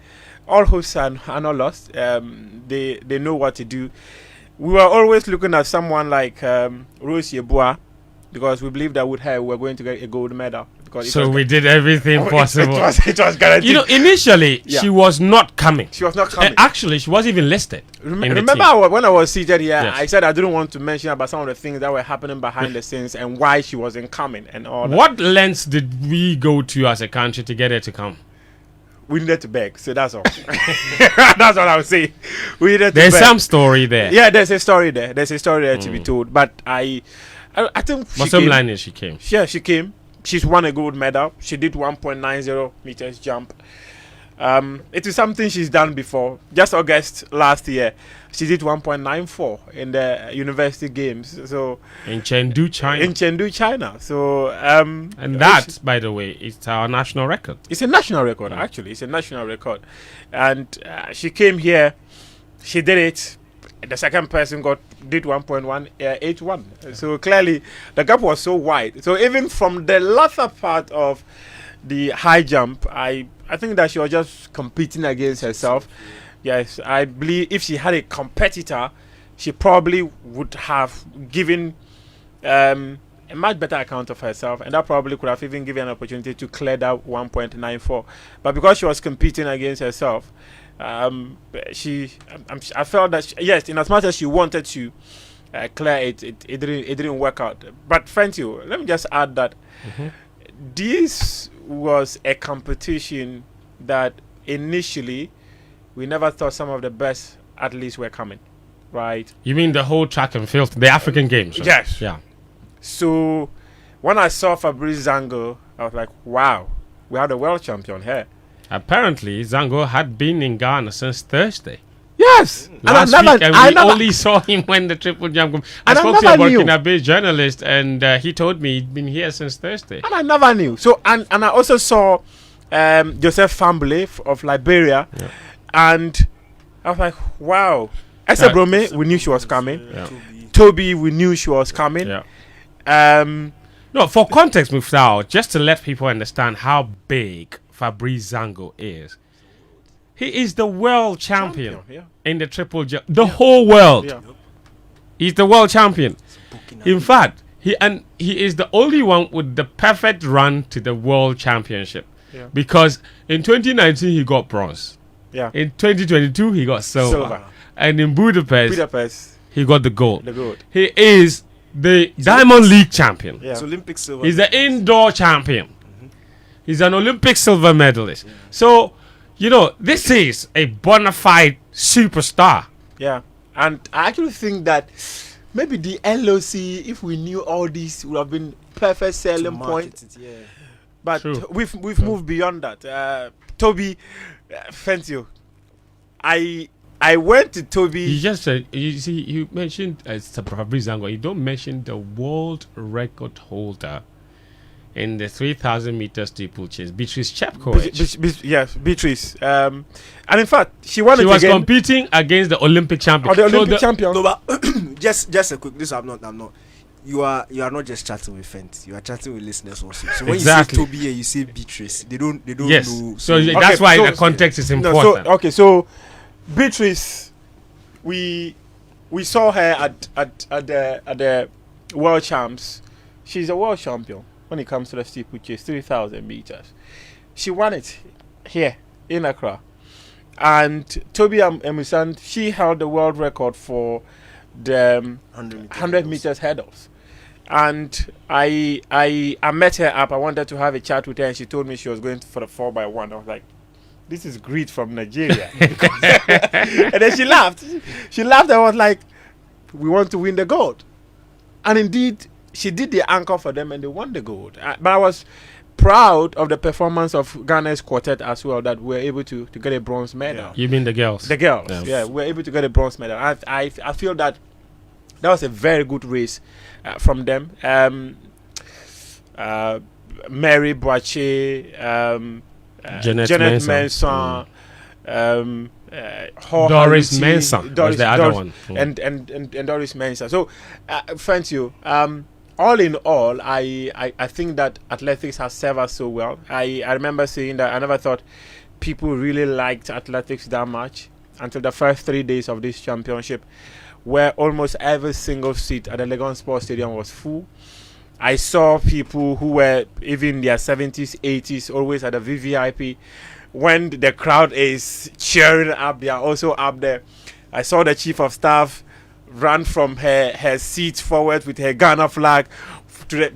all hopes are not lost. They know what to do. We were always looking at someone like Rose Yeboah, because we believe that with her we were going to get a gold medal. So we did everything possible. It was guaranteed. Initially she was not coming. She was not coming. Actually, she wasn't even listed. Remember when I was seated here, yes. I said I didn't want to mention about some of the things that were happening behind the scenes and why she wasn't coming and all that. What lengths did we go to as a country to get her to come? we needed to beg. So that's all. That's all I would say. We needed to There's beg. some story there. Yeah, there's a story there. There's a story there to be told. But I think she Bottom came. line is she came. Yeah, she came. She's won a gold medal. She did 1.90 meters jump. It is something she's done before. Just August last year, she did 1.94 in the university games. So In Chengdu, China. in Chengdu, China. So and that, by the way, is our national record. it's a national record. Actually, it's a national record. And she came here. She did it. The second person did 1.181. So clearly, the gap was so wide. So even from the latter part of the high jump, I think that she was just competing against herself. Yes, I believe if she had a competitor, she probably would have given a much better account of herself, and that probably could have even given an opportunity to clear that 1.94. But because she was competing against herself, I felt that yes, in as much as she wanted to clear it didn't work out. But Fentuo, let me just add that this was a competition that initially we never thought some of the best athletes were coming, right? You mean the whole track and field, the African Games? Right? Yes. Yeah. So when I saw Fabrice Zango, I was like, wow, we have the world champion here. Apparently, Zango had been in Ghana since Thursday. Yes. Last week, and we only saw him when the triple jump. I And I spoke to a never knew. Burkina-based journalist, and he told me he'd been here since Thursday. And I never knew. So and I also saw Joseph Famble of Liberia, and I was like, wow. Esther Brome, we knew she was coming. Yeah. Toby, we knew she was coming. Yeah. No, for context, Muftawu, just to let people understand how big Fabrice Zango is. He is the world champion in the triple jump. The whole world. Yeah. He's the world champion. In fact, he is the only one with the perfect run to the world championship. Yeah. Because in 2019 he got bronze. Yeah. In 2022 he got silver. Silver. And in Budapest he got the gold. the gold. He is the Diamond League champion. Yeah. It's Olympic silver. He's the indoor champion. He's an Olympic silver medalist. So, you know, this is a bona fide superstar. Yeah. And I actually think that maybe the LOC, if we knew all this, would have been perfect selling point. But True. we've moved beyond that. Toby, Fentuo, I went to Toby. You just said, you see, you mentioned Fabrice Zango. You don't mention the world record holder in the 3,000 meter steeplechase, Beatrice Chepkoech. Yes, Beatrice. And in fact, she won She it was again. competing against the Olympic champion. Or the So Olympic champion. No, but just a quick. I'm not. You are not just chatting with Fent. You are chatting with listeners also. So when Exactly. you say Toby and you say Beatrice, they don't Yes. know. So that's why the context is important. So Beatrice, we saw her at the World Champs. She's a world champion when it comes to the steeplechase, 3,000 meters. She won it here in Accra. And Toby Emusan, she held the world record for the 100 meters hurdles. And I met her up. I wanted to have a chat with her, and she told me she was going for the 4x1. I was like, this is great from Nigeria. And then she laughed. She laughed and was like, we want to win the gold. And indeed, she did the anchor for them and they won the gold. But I was proud of the performance of Ghana's quartet as well, that we were able to get a bronze medal. You mean the girls? The girls, Yes. yeah, we were able to get a bronze medal. I feel that was a very good race from them. Mary Boache, Janet Janet Mensah. Mensah, Doris Haluti, Mensah was the other one. and Doris Mensah. So, Fentuo, all in all, I think that athletics has served us so well. I remember saying that I never thought people really liked athletics that much until the first 3 days of this championship, where almost every single seat at the Legon Sports Stadium was full. I saw people who were even in their 70s, 80s, always at the VVIP. When the crowd is cheering up, they are also up there. I saw the chief of staff run from her seat forward with her Ghana flag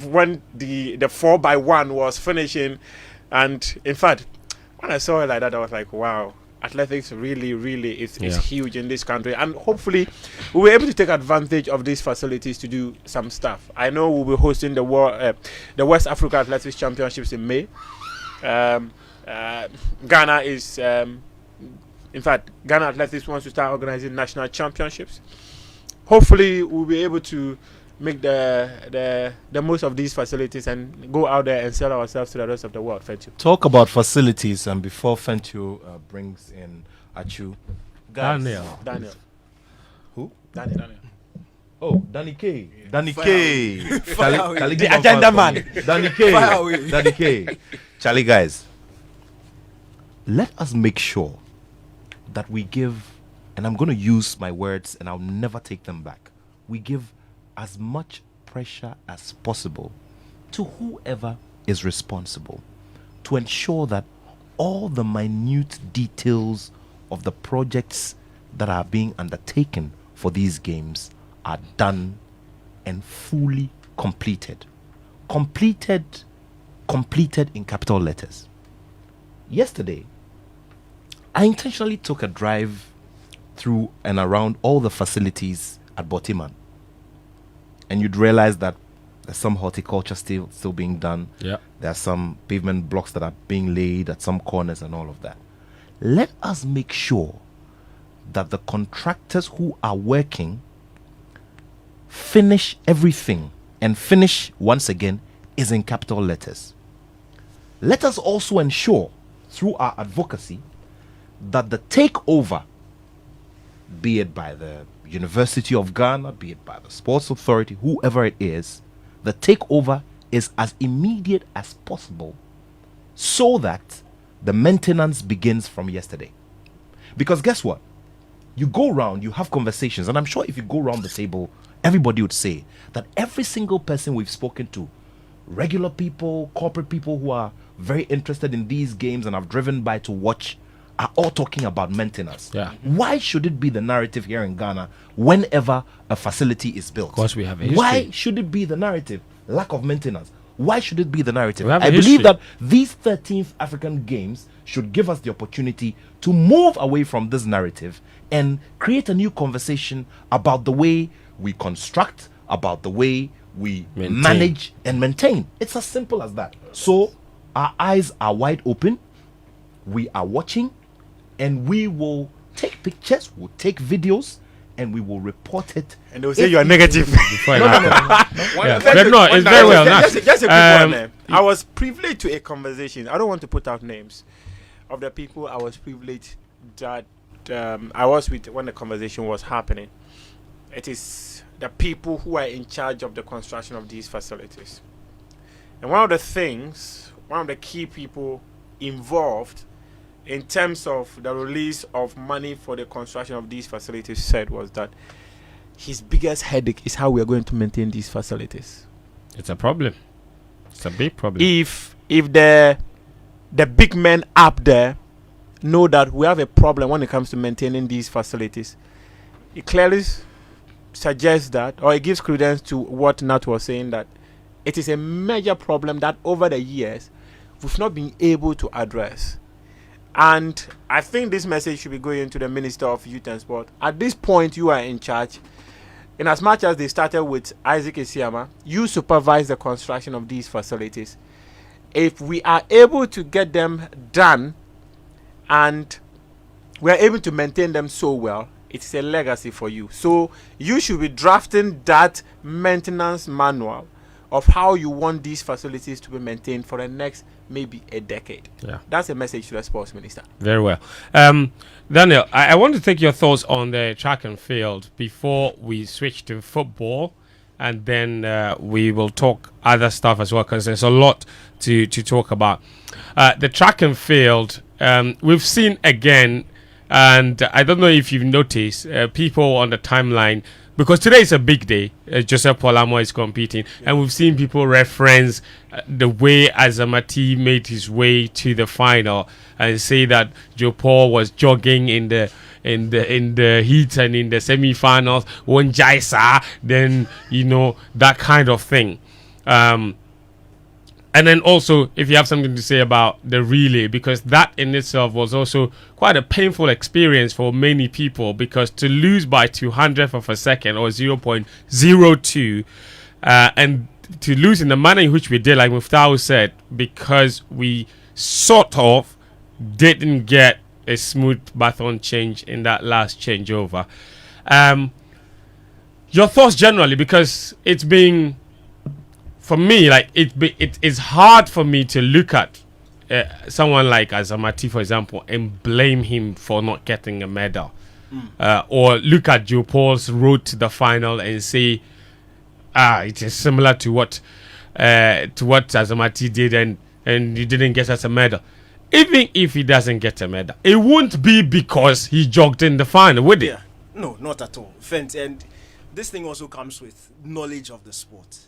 when the 4x1 was finishing. And in fact, when I saw it like that, I was like, wow, athletics really, really is huge in this country. And hopefully we'll be able to take advantage of these facilities to do some stuff. I know we'll be hosting the West Africa Athletics Championships in May. Ghana is, in fact, Ghana Athletics wants to start organizing national championships. Hopefully we'll be able to make the most of these facilities and go out there and sell ourselves to the rest of the world. Fentuo. Talk about facilities, and before Fentuo brings in Atsu, guys. Daniel. Who? Daniel. Oh, Danny K. Yeah. Danny Fire K. away. Charlie, The agenda man. Danny K. Fire away. Danny K. Charlie, guys, let us make sure that we give, and I'm going to use my words and I'll never take them back. We give as much pressure as possible to whoever is responsible to ensure that all the minute details of the projects that are being undertaken for these games are done and fully completed. Completed in capital letters. Yesterday, I intentionally took a drive through and around all the facilities at Botiman. And you'd realize that there's some horticulture still being done. Yeah. There are some pavement blocks that are being laid at some corners and all of that. Let us make sure that the contractors who are working finish everything, and finish, once again, is in capital letters. Let us also ensure, through our advocacy, that the takeover, be it by the University of Ghana, be it by the Sports Authority, whoever it is, the takeover is as immediate as possible so that the maintenance begins from yesterday. Because guess what? You go around, you have conversations, and I'm sure if you go around the table, everybody would say that every single person we've spoken to, regular people, corporate people who are very interested in these games and have driven by to watch, are all talking about maintenance. Yeah. Why should it be the narrative here in Ghana whenever a facility is built? Of course, we have a history. Why should it be the narrative? Lack of maintenance. Why should it be the narrative? We have a I history. believe that these 13th African Games should give us the opportunity to move away from this narrative and create a new conversation about the way we construct, about the way we manage and maintain. It's as simple as that. So our eyes are wide open. We are watching, and we will take pictures, we'll take videos, and we will report it. And they'll say you are negative. Before it happens. Yeah. But no, it's very well. Just a quick one there. I was privileged to a conversation. I don't want to put out names of the people I was privileged that I was with when the conversation was happening. It is the people who are in charge of the construction of these facilities. And one of the key people involved in terms of the release of money for the construction of these facilities said was that his biggest headache is how we are going to maintain these facilities. It's a problem. It's a big problem. If the big men up there know that we have a problem when it comes to maintaining these facilities, it clearly suggests that, or it gives credence to what Nat was saying, that it is a major problem that over the years we've not been able to address. And I think this message should be going to the Minister of Youth and Sport. At this point, you are in charge. In as much as they started with Isaac Isiama, you supervise the construction of these facilities. If we are able to get them done and we are able to maintain them so well, it's a legacy for you. So you should be drafting that maintenance manual of how you want these facilities to be maintained for the next maybe a decade. Yeah. That's a message to the sports minister. Very well. Daniel, I want to take your thoughts on the track and field before we switch to football, and then we will talk other stuff as well, because there's a lot to talk about. The track and field, we've seen again, and I don't know if you've noticed, people on the timeline, because today is a big day. Joseph Polamo is competing, and we've seen people reference the way Azamati made his way to the final, and say that Joe Paul was jogging in the heat and in the semi-finals. One Jaisa, then that kind of thing. And then also, if you have something to say about the relay, because that in itself was also quite a painful experience for many people, because to lose by 200th of a second or 0.02, and to lose in the manner in which we did, like Muftawu said, because we sort of didn't get a smooth baton change in that last changeover. Your thoughts generally, because it's been, for me, like it is hard for me to look at someone like Azamati, for example, and blame him for not getting a medal, or look at Joe Paul's road to the final and say, it is similar to what Azamati did, and he didn't get us a medal. Even if he doesn't get a medal, it won't be because he jogged in the final, would it? Yeah, no, not at all. And this thing also comes with knowledge of the sport.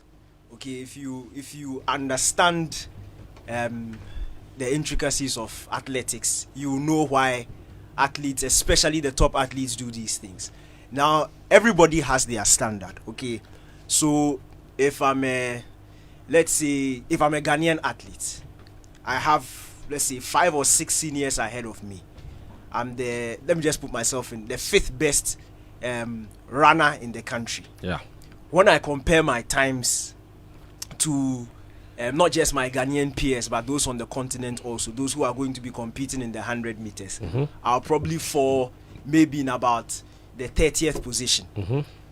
Okay, if you understand the intricacies of athletics, you know why athletes, especially the top athletes, do these things. Now, everybody has their standard. Okay, so if I'm a Ghanaian athlete, I have, let's say, 5 or 6 seniors ahead of me. I'm let me just put myself in the 5th best runner in the country. Yeah. When I compare my times to not just my Ghanaian peers, but those on the continent also, those who are going to be competing in the 100 meters, I'll probably fall maybe in about the 30th position.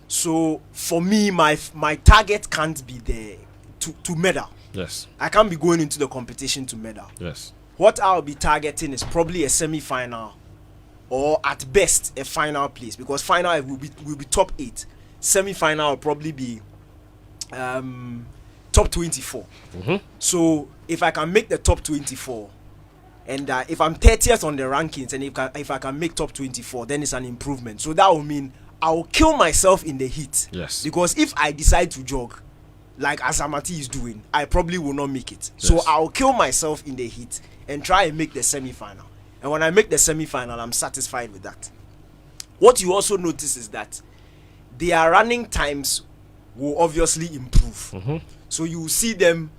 So for me, my target can't be there to medal. Yes. I can't be going into the competition to medal. Yes. What I'll be targeting is probably a semi-final, or at best a final place, because final will be top 8. Semi-final will probably be top 24. So if I can make the top 24, and if I'm 30th on the rankings, and if I can make top 24, then it's an improvement. So that will mean I'll kill myself in the heat. Yes. Because if I decide to jog, like Azamati is doing, I probably will not make it. So Yes. I'll kill myself in the heat and try and make the semi-final. And when I make the semi-final, I'm satisfied with that. What you also notice is that their running times will obviously improve. So you will see them,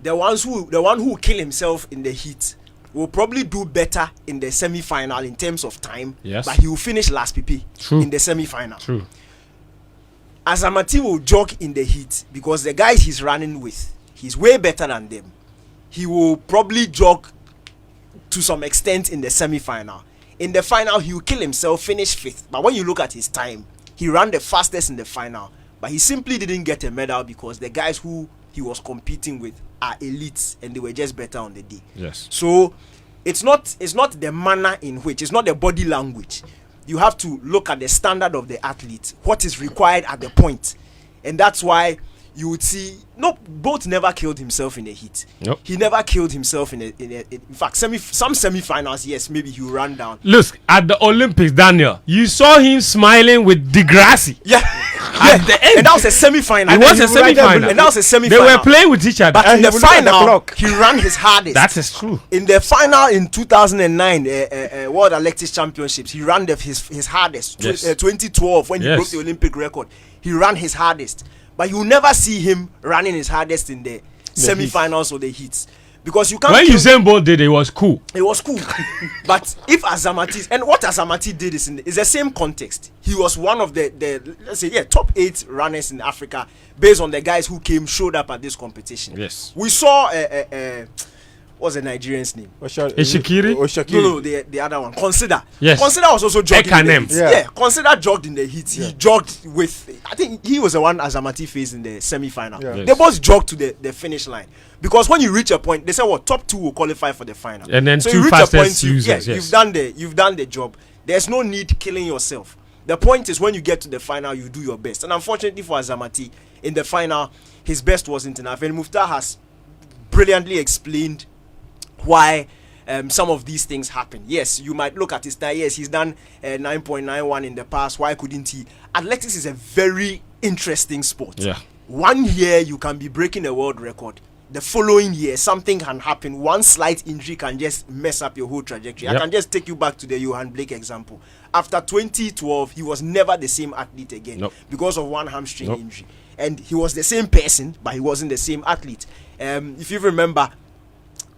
the one who will kill himself in the heat will probably do better in the semi-final in terms of time. Yes. But he will finish last PP True. in the semi-final. True. Azamati will jog in the heat because the guys he's running with, he's way better than them. He will probably jog to some extent in the semi-final. In the final, he will kill himself, finish 5th. But when you look at his time, he ran the fastest in the final. But he simply didn't get a medal because the guys who he was competing with are elites and they were just better on the day. Yes. So it's not the manner in which, it's not the body language. You have to look at the standard of the athlete, what is required at the point. And that's why you would see, Bolt never killed himself in the heat. Nope. He never killed himself in fact, some semi-finals, yes, maybe he will run down. Look, at the Olympics, Daniel, you saw him smiling with Degrassi. Yeah. At the end. And that was a semi-final. It was a semi-final. And that was a They semi-final. were playing with each other. But in he the will look at the final, clock. he ran his hardest. That is true. In the final in 2009 World Athletics Championships, he ran his hardest. Yes. 2012, when he Yes. broke the Olympic record, he ran his hardest. But you never see him running his hardest in the semi-finals or the heats. Because you can't. When kill- Usain Bolt did it, was cool. It was cool. But if Azamati, and what Azamati did is the same context. He was one of the let's say, top 8 runners in Africa based on the guys who showed up at this competition. Yes. We saw what's the Nigerian's name? Ishikiri? No, the other one. Consider. Yes. Consider was also jogging in the Ekanem. heat. Yeah. Yeah. Consider jogged in the heat. He jogged with, I think he was the one Azamati faced in the semi-final. Yeah. Yes. They both jogged to the finish line. Because when you reach a point, they say top 2 will qualify for the final. And then so two you reach a fastest point, users, yes. you've done the job. There's no need killing yourself. The point is when you get to the final, you do your best. And unfortunately for Azamati, in the final, his best wasn't enough. And Muftawu has brilliantly explained why some of these things happen. Yes, you might look at his time. Yes, he's done 9.91 in the past. Why couldn't he? Athletics is a very interesting sport. Yeah. 1 year you can be breaking a world record. The following year something can happen. One slight injury can just mess up your whole trajectory. Yep. I can just take you back to the Johan Blake example. After 2012, he was never the same athlete again Nope. because of one hamstring Nope. injury. And he was the same person, but he wasn't the same athlete. If you remember,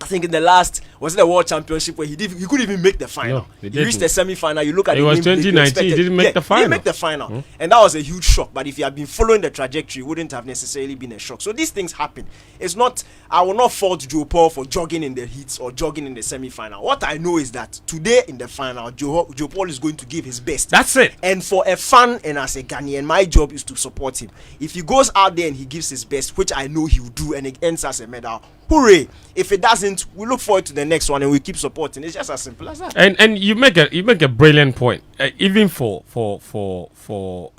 I think in the last, was it the World Championship where he couldn't even make the final. No, he He reached the semi-final. You look at It the was name plate, you 2019, expected- he didn't make the He final. didn't make the final. And that was a huge shock. But if you had been following the trajectory, it wouldn't have necessarily been a shock. So these things happen. It's not, I will not fault Joe Paul for jogging in the heats or jogging in the semi-final. What I know is that today in the final, Joe Paul is going to give his best. That's it. And for a fan and as a Ghanaian, my job is to support him. If he goes out there and he gives his best, which I know he will do, and it ends as a medal, hooray! If it doesn't, we look forward to the next one and we keep supporting. It's just as simple as that. And you make a brilliant point. Even for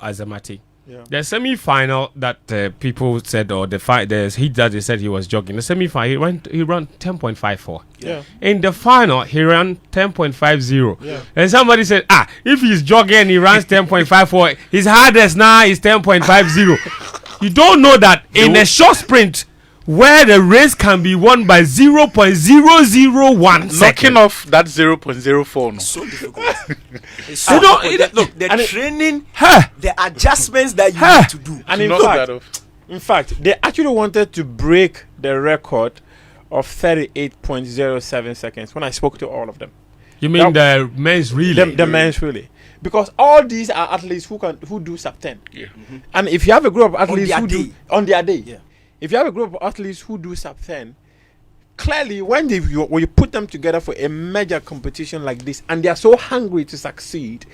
Azamati, Yeah. the semi-final that people said, or the heat that they said he was jogging. The semi-final he ran 10.54. Yeah. In the final he ran 10.50. Yeah. And somebody said, if he's jogging and he runs 10.54, his hardest now is 10.50. You don't know that in a short sprint, where the race can be won by 0.001 seconds. Knocking off that 0.04 no. So difficult. It's so You know, difficult. Look, the and it- training, Huh. the adjustments that you Huh. need to do. And in Knock fact, that off. in fact, they actually wanted to break the record of 38.07 seconds when I spoke to all of them. You mean the men's relay? The men's really. Because all these are athletes who do sub 10. Yeah. And if you have a group of athletes their who do day. on their day, Yeah. if you have a group of athletes who do sub 10, clearly when you put them together for a major competition like this and they are so hungry to succeed,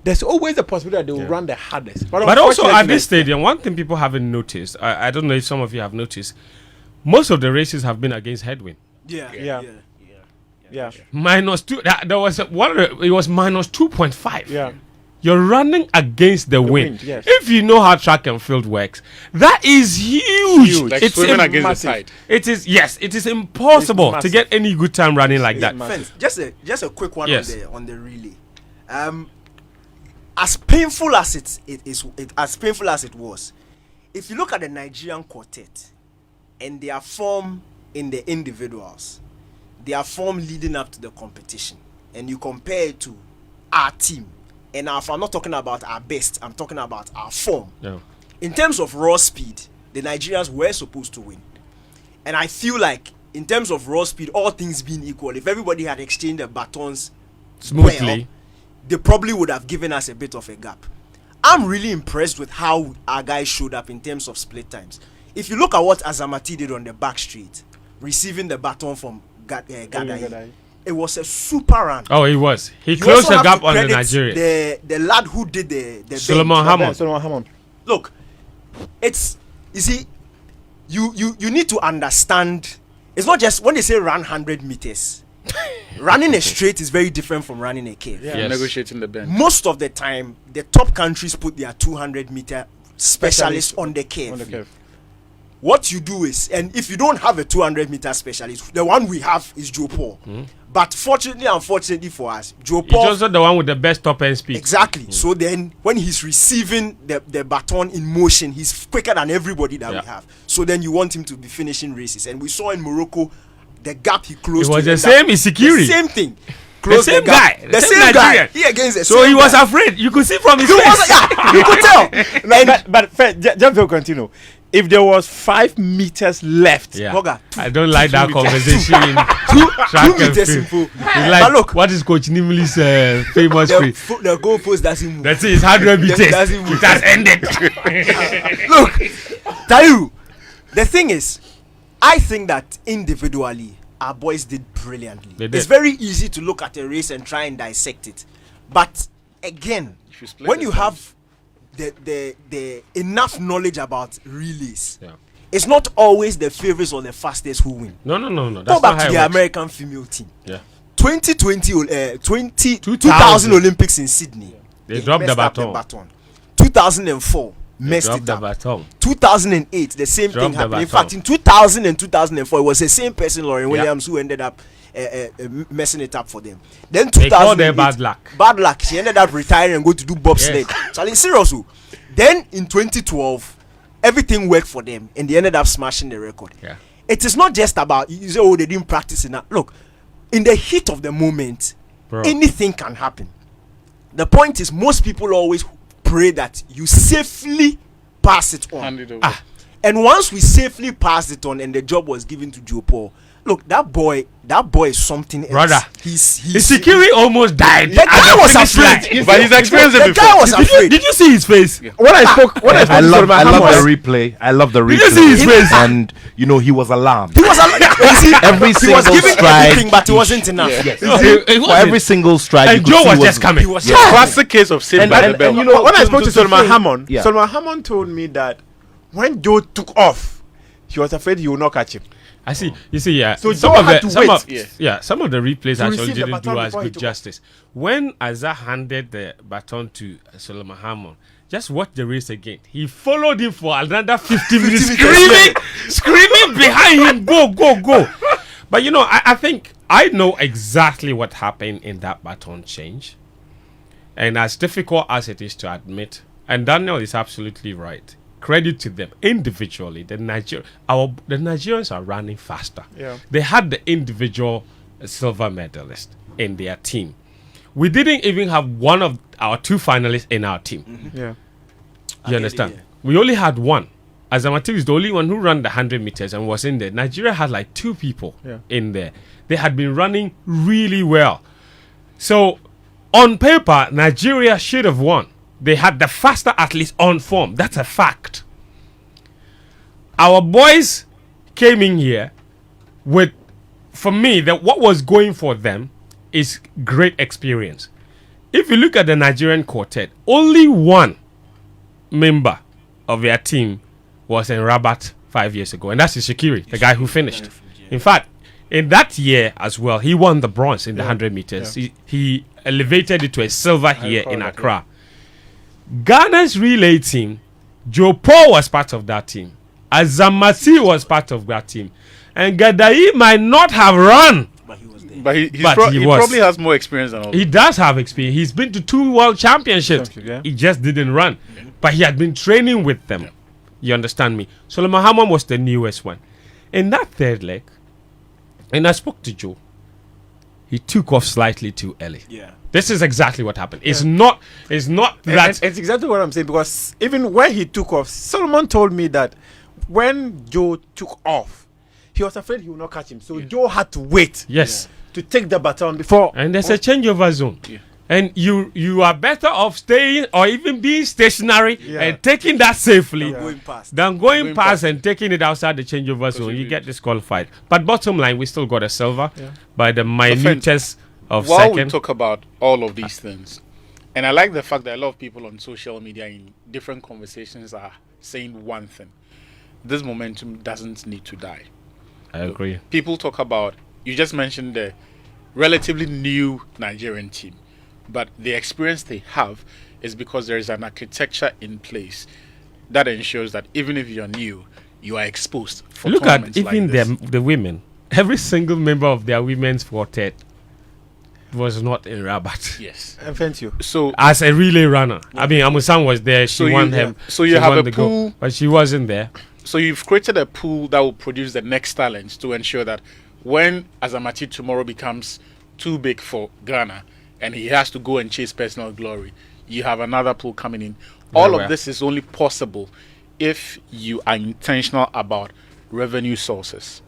there's always a possibility that they will run the hardest. But also at unfortunately- this stadium, one thing people haven't noticed, I don't know if some of you have noticed, most of the races have been against headwind. Yeah. yeah, -2. There was it was -2.5. yeah. You're running against the wind. wind, yes. If you know how track and field works, that is huge. Like It's swimming against massive. the tide. It is, yes, it is impossible It's to massive. get any good time running like that. Fence, just a quick one Yes. on the relay. As painful as as painful as it was, if you look at the Nigerian quartet and their form in the individuals, their form leading up to the competition, and you compare it to our team, and now if I'm not talking about our best, I'm talking about our form. Yeah. In terms of raw speed, the Nigerians were supposed to win. And I feel like, in terms of raw speed, all things being equal, if everybody had exchanged the batons Smoothly. well, they probably would have given us a bit of a gap. I'm really impressed with how our guys showed up in terms of split times. If you look at what Azamati did on the back straight, receiving the baton from Gadai, it was a super run. Oh, he was. He You closed also the have gap to on the credit Nigeria. The lad who did the Solomon bench. Hammond. Solomon Hammond. Look, it's, you see, you need to understand. It's not just when they say run 100 meters. Running a straight is very different from running a curve. Yeah. Yes. Negotiating the bench. Most of the time, the top countries put their 200-meter specialists on the curve. On the curve. What you do is, and if you don't have a 200-meter specialist, the one we have is Joe Paul. But unfortunately for us, Joe He's Paul. also the one with the best top end speed. Exactly. So then, when he's receiving the baton in motion, he's quicker than everybody that Yeah. we have. So then, you want him to be finishing races. And we saw in Morocco, the gap he closed. It was to the end same up- Isikiri. The same thing. The Closed same gap. guy. The same guy. He against the So same he was guy. afraid. You could see from his He face. was, yeah, you could tell. But just to continue, if there was 5 meters left, Yeah. Boga, I don't like that 2 conversation in two track and meters field. in full. It's like, But look, what is Coach Nimli's famous the, phrase? the goalpost doesn't move. That's it. It's 100 meters. doesn't move. It has ended. Look, Tahiru, the thing is, I think that individually, our boys did brilliantly. They did. It's very easy to look at a race and try and dissect it. But again, If you split when the you time. have the enough knowledge about relays, Yeah. it's not always the favorites or the fastest who win. No. That's Go not back how to it the works. American female team. Yeah. 2000 Olympics in Sydney. They dropped the messed up baton. 2004, messed Dropped it the up. baton. 2008, the same Dropped thing the happened. In baton. fact, in 2000 and 2004, it was the same person, Lauren Yeah. Williams, who ended up messing it up for them. Then They 2008, called their bad luck. Bad luck. She ended up retiring and going to do bobsled. Yes. Charlie, seriously. Then in 2012, everything worked for them, and they ended up smashing the record. Yeah. It is not just about you say, oh, they didn't practice enough. Look, in the heat of the moment, Bro. anything can happen. The point is, most people always pray that you safely pass it on. Hand it over. And once we safely passed it on and the job was given to Joe Paul, look, that boy is something else. Brother, he's Sikiri almost died. the guy was afraid. But he's experienced it The before. guy was afraid. Did you see his face? When I spoke to I love Solomon the replay. I love the replay. Did you see his face? And you know he was alarmed. He was Every he was single giving stride. everything, but it wasn't enough. Yes. No, it For wasn't. every single stride, And you could Joe see was he just coming. He was Classic case of saved by the bell. you know, when I spoke to Solomon say- Hammond, Yeah. Solomon Hammond told me that when Joe took off, he was afraid he would not catch him. I see. You see, yeah. So some Joe of had the to some wait. of some of the replays To actually receive the didn't do baton us before he good took off. justice. When Azza handed the baton to Solomon Hammond, just watch the race again. He followed him for another 50 minutes, screaming behind him, go, go, go. But you know, I think I know exactly what happened in that baton change. And as difficult as it is to admit, and Daniel is absolutely right. Credit to them individually. The Nigerians are running faster. Yeah. They had the individual silver medalist in their team. We didn't even have one of our two finalists in our team. Yeah. You understand? We only had one. Azamatiri is the only one who ran the 100 meters and was in there. Nigeria had like two people in there. They had been running really well. So, on paper, Nigeria should have won. They had the faster athletes on form. That's a fact. Our boys came in here with, for me, that what was going for them is great experience. If you look at the Nigerian quartet, only one member of their team was in Rabat 5 years ago, and that's Shakiri, the guy who finished. In fact, in that year as well, he won the bronze in the 100 meters. He elevated it to a silver here in Accra. Ghana's relay team, Joe Paul was part of that team. Azamati was part of that team. And Gadai might not have run. But he was. probably has more experience than all. He does have experience. He's been to 2 world championships. Yeah. He just didn't run. But he had been training with them. You understand me? Solomon Hammond was the newest one. In that third leg, and I spoke to Joe, he took off slightly too early. Yeah. This is exactly what happened. It's not that It's exactly what I'm saying, because even when he took off, Solomon told me that when Joe took off, he was afraid he would not catch him. So Joe had to wait yes. to take the baton before. And there's a changeover zone. Yeah. And you are better off staying or even being stationary Yeah. and taking that safely Going past. than going Going past past. and taking it outside the changeover zone. You get disqualified. But bottom line, we still got a silver by the minutest of While we second. talk about all of these things, and I like the fact that a lot of people on social media in different conversations are saying one thing: this momentum doesn't need to die. I agree. People talk about, you just mentioned the relatively new Nigerian team, but the experience they have is because there is an architecture in place that ensures that even if you're new, you are exposed for Look at tournaments even like this. the women. Every single member of their women's quartet was not in Rabat. Yes. And Fentuo. So As a relay runner. I mean, Amusan was there. She So you- won yeah. him. So you she have won a the goal, pool- but she wasn't there. So you've created a pool that will produce the next talents to ensure that when Azamati tomorrow becomes too big for Ghana and he has to go and chase personal glory, you have another pool coming in. All well. of this is only possible if you are intentional about revenue sources.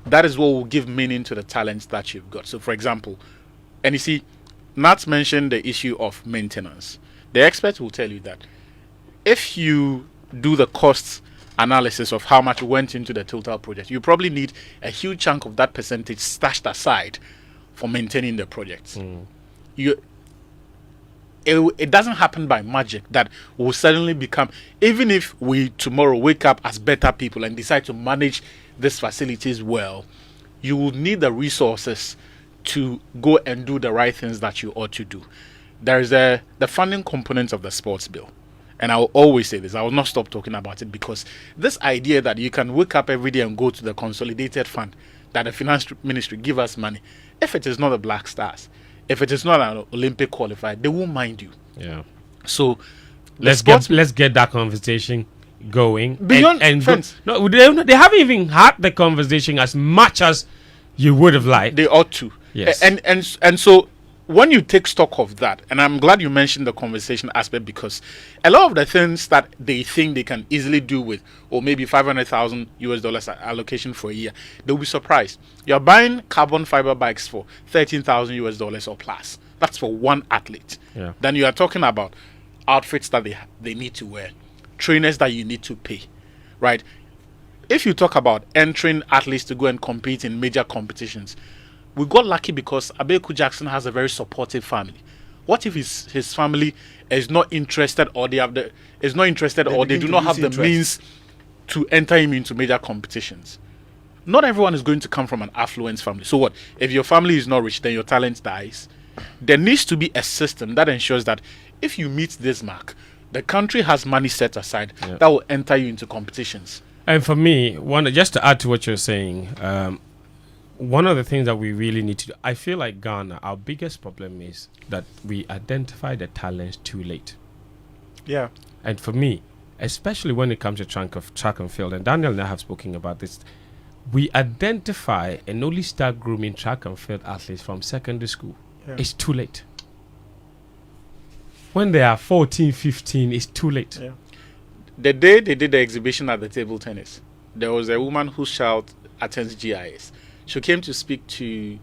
That is what will give meaning to the talents that you've got. So, for example, and you see, Nat mentioned the issue of maintenance. The experts will tell you that if you do the costs analysis of how much went into the total project, you probably need a huge chunk of that percentage stashed aside for maintaining the project. It doesn't happen by magic that will suddenly become, even if we tomorrow wake up as better people and decide to manage these facilities well, you will need the resources to go and do the right things that you ought to do. There is the funding component of the sports bill. And I will always say this, I will not stop talking about it, because this idea that you can wake up every day and go to the consolidated fund, that the finance ministry give us money, if it is not the Black Stars, if it is not an Olympic qualifier, they won't mind you. Yeah. So Let's get that conversation going. Beyond and fence. No, they haven't even had the conversation as much as you would have liked. they ought to. Yes. And so when you take stock of that, and I'm glad you mentioned the conversation aspect, because a lot of the things that they think they can easily do with, or maybe $500,000 allocation for a year, they'll be surprised. You're buying carbon fiber bikes for $13,000 or plus. That's for one athlete. Yeah. Then you are talking about outfits that they need to wear, trainers that you need to pay, right? If you talk about entering athletes to go and compete in major competitions, we got lucky because Abeku Jackson has a very supportive family. What if his family is not interested, or they do not have the means to enter him into major competitions? Not everyone is going to come from an affluent family. So what? If your family is not rich, then your talent dies. There needs to be a system that ensures that if you meet this mark, the country has money set aside that will enter you into competitions. And for me, just to add to what you're saying, one of the things that we really need to do, I feel like Ghana, our biggest problem is that we identify the talents too late. Yeah. And for me, especially when it comes to track and field, and Daniel and I have spoken about this, we identify and only start grooming track and field athletes from secondary school. Yeah. It's too late. When they are 14, 15, it's too late. Yeah. The day they did the exhibition at the table tennis, there was a woman whose child attends GIS. She came to speak to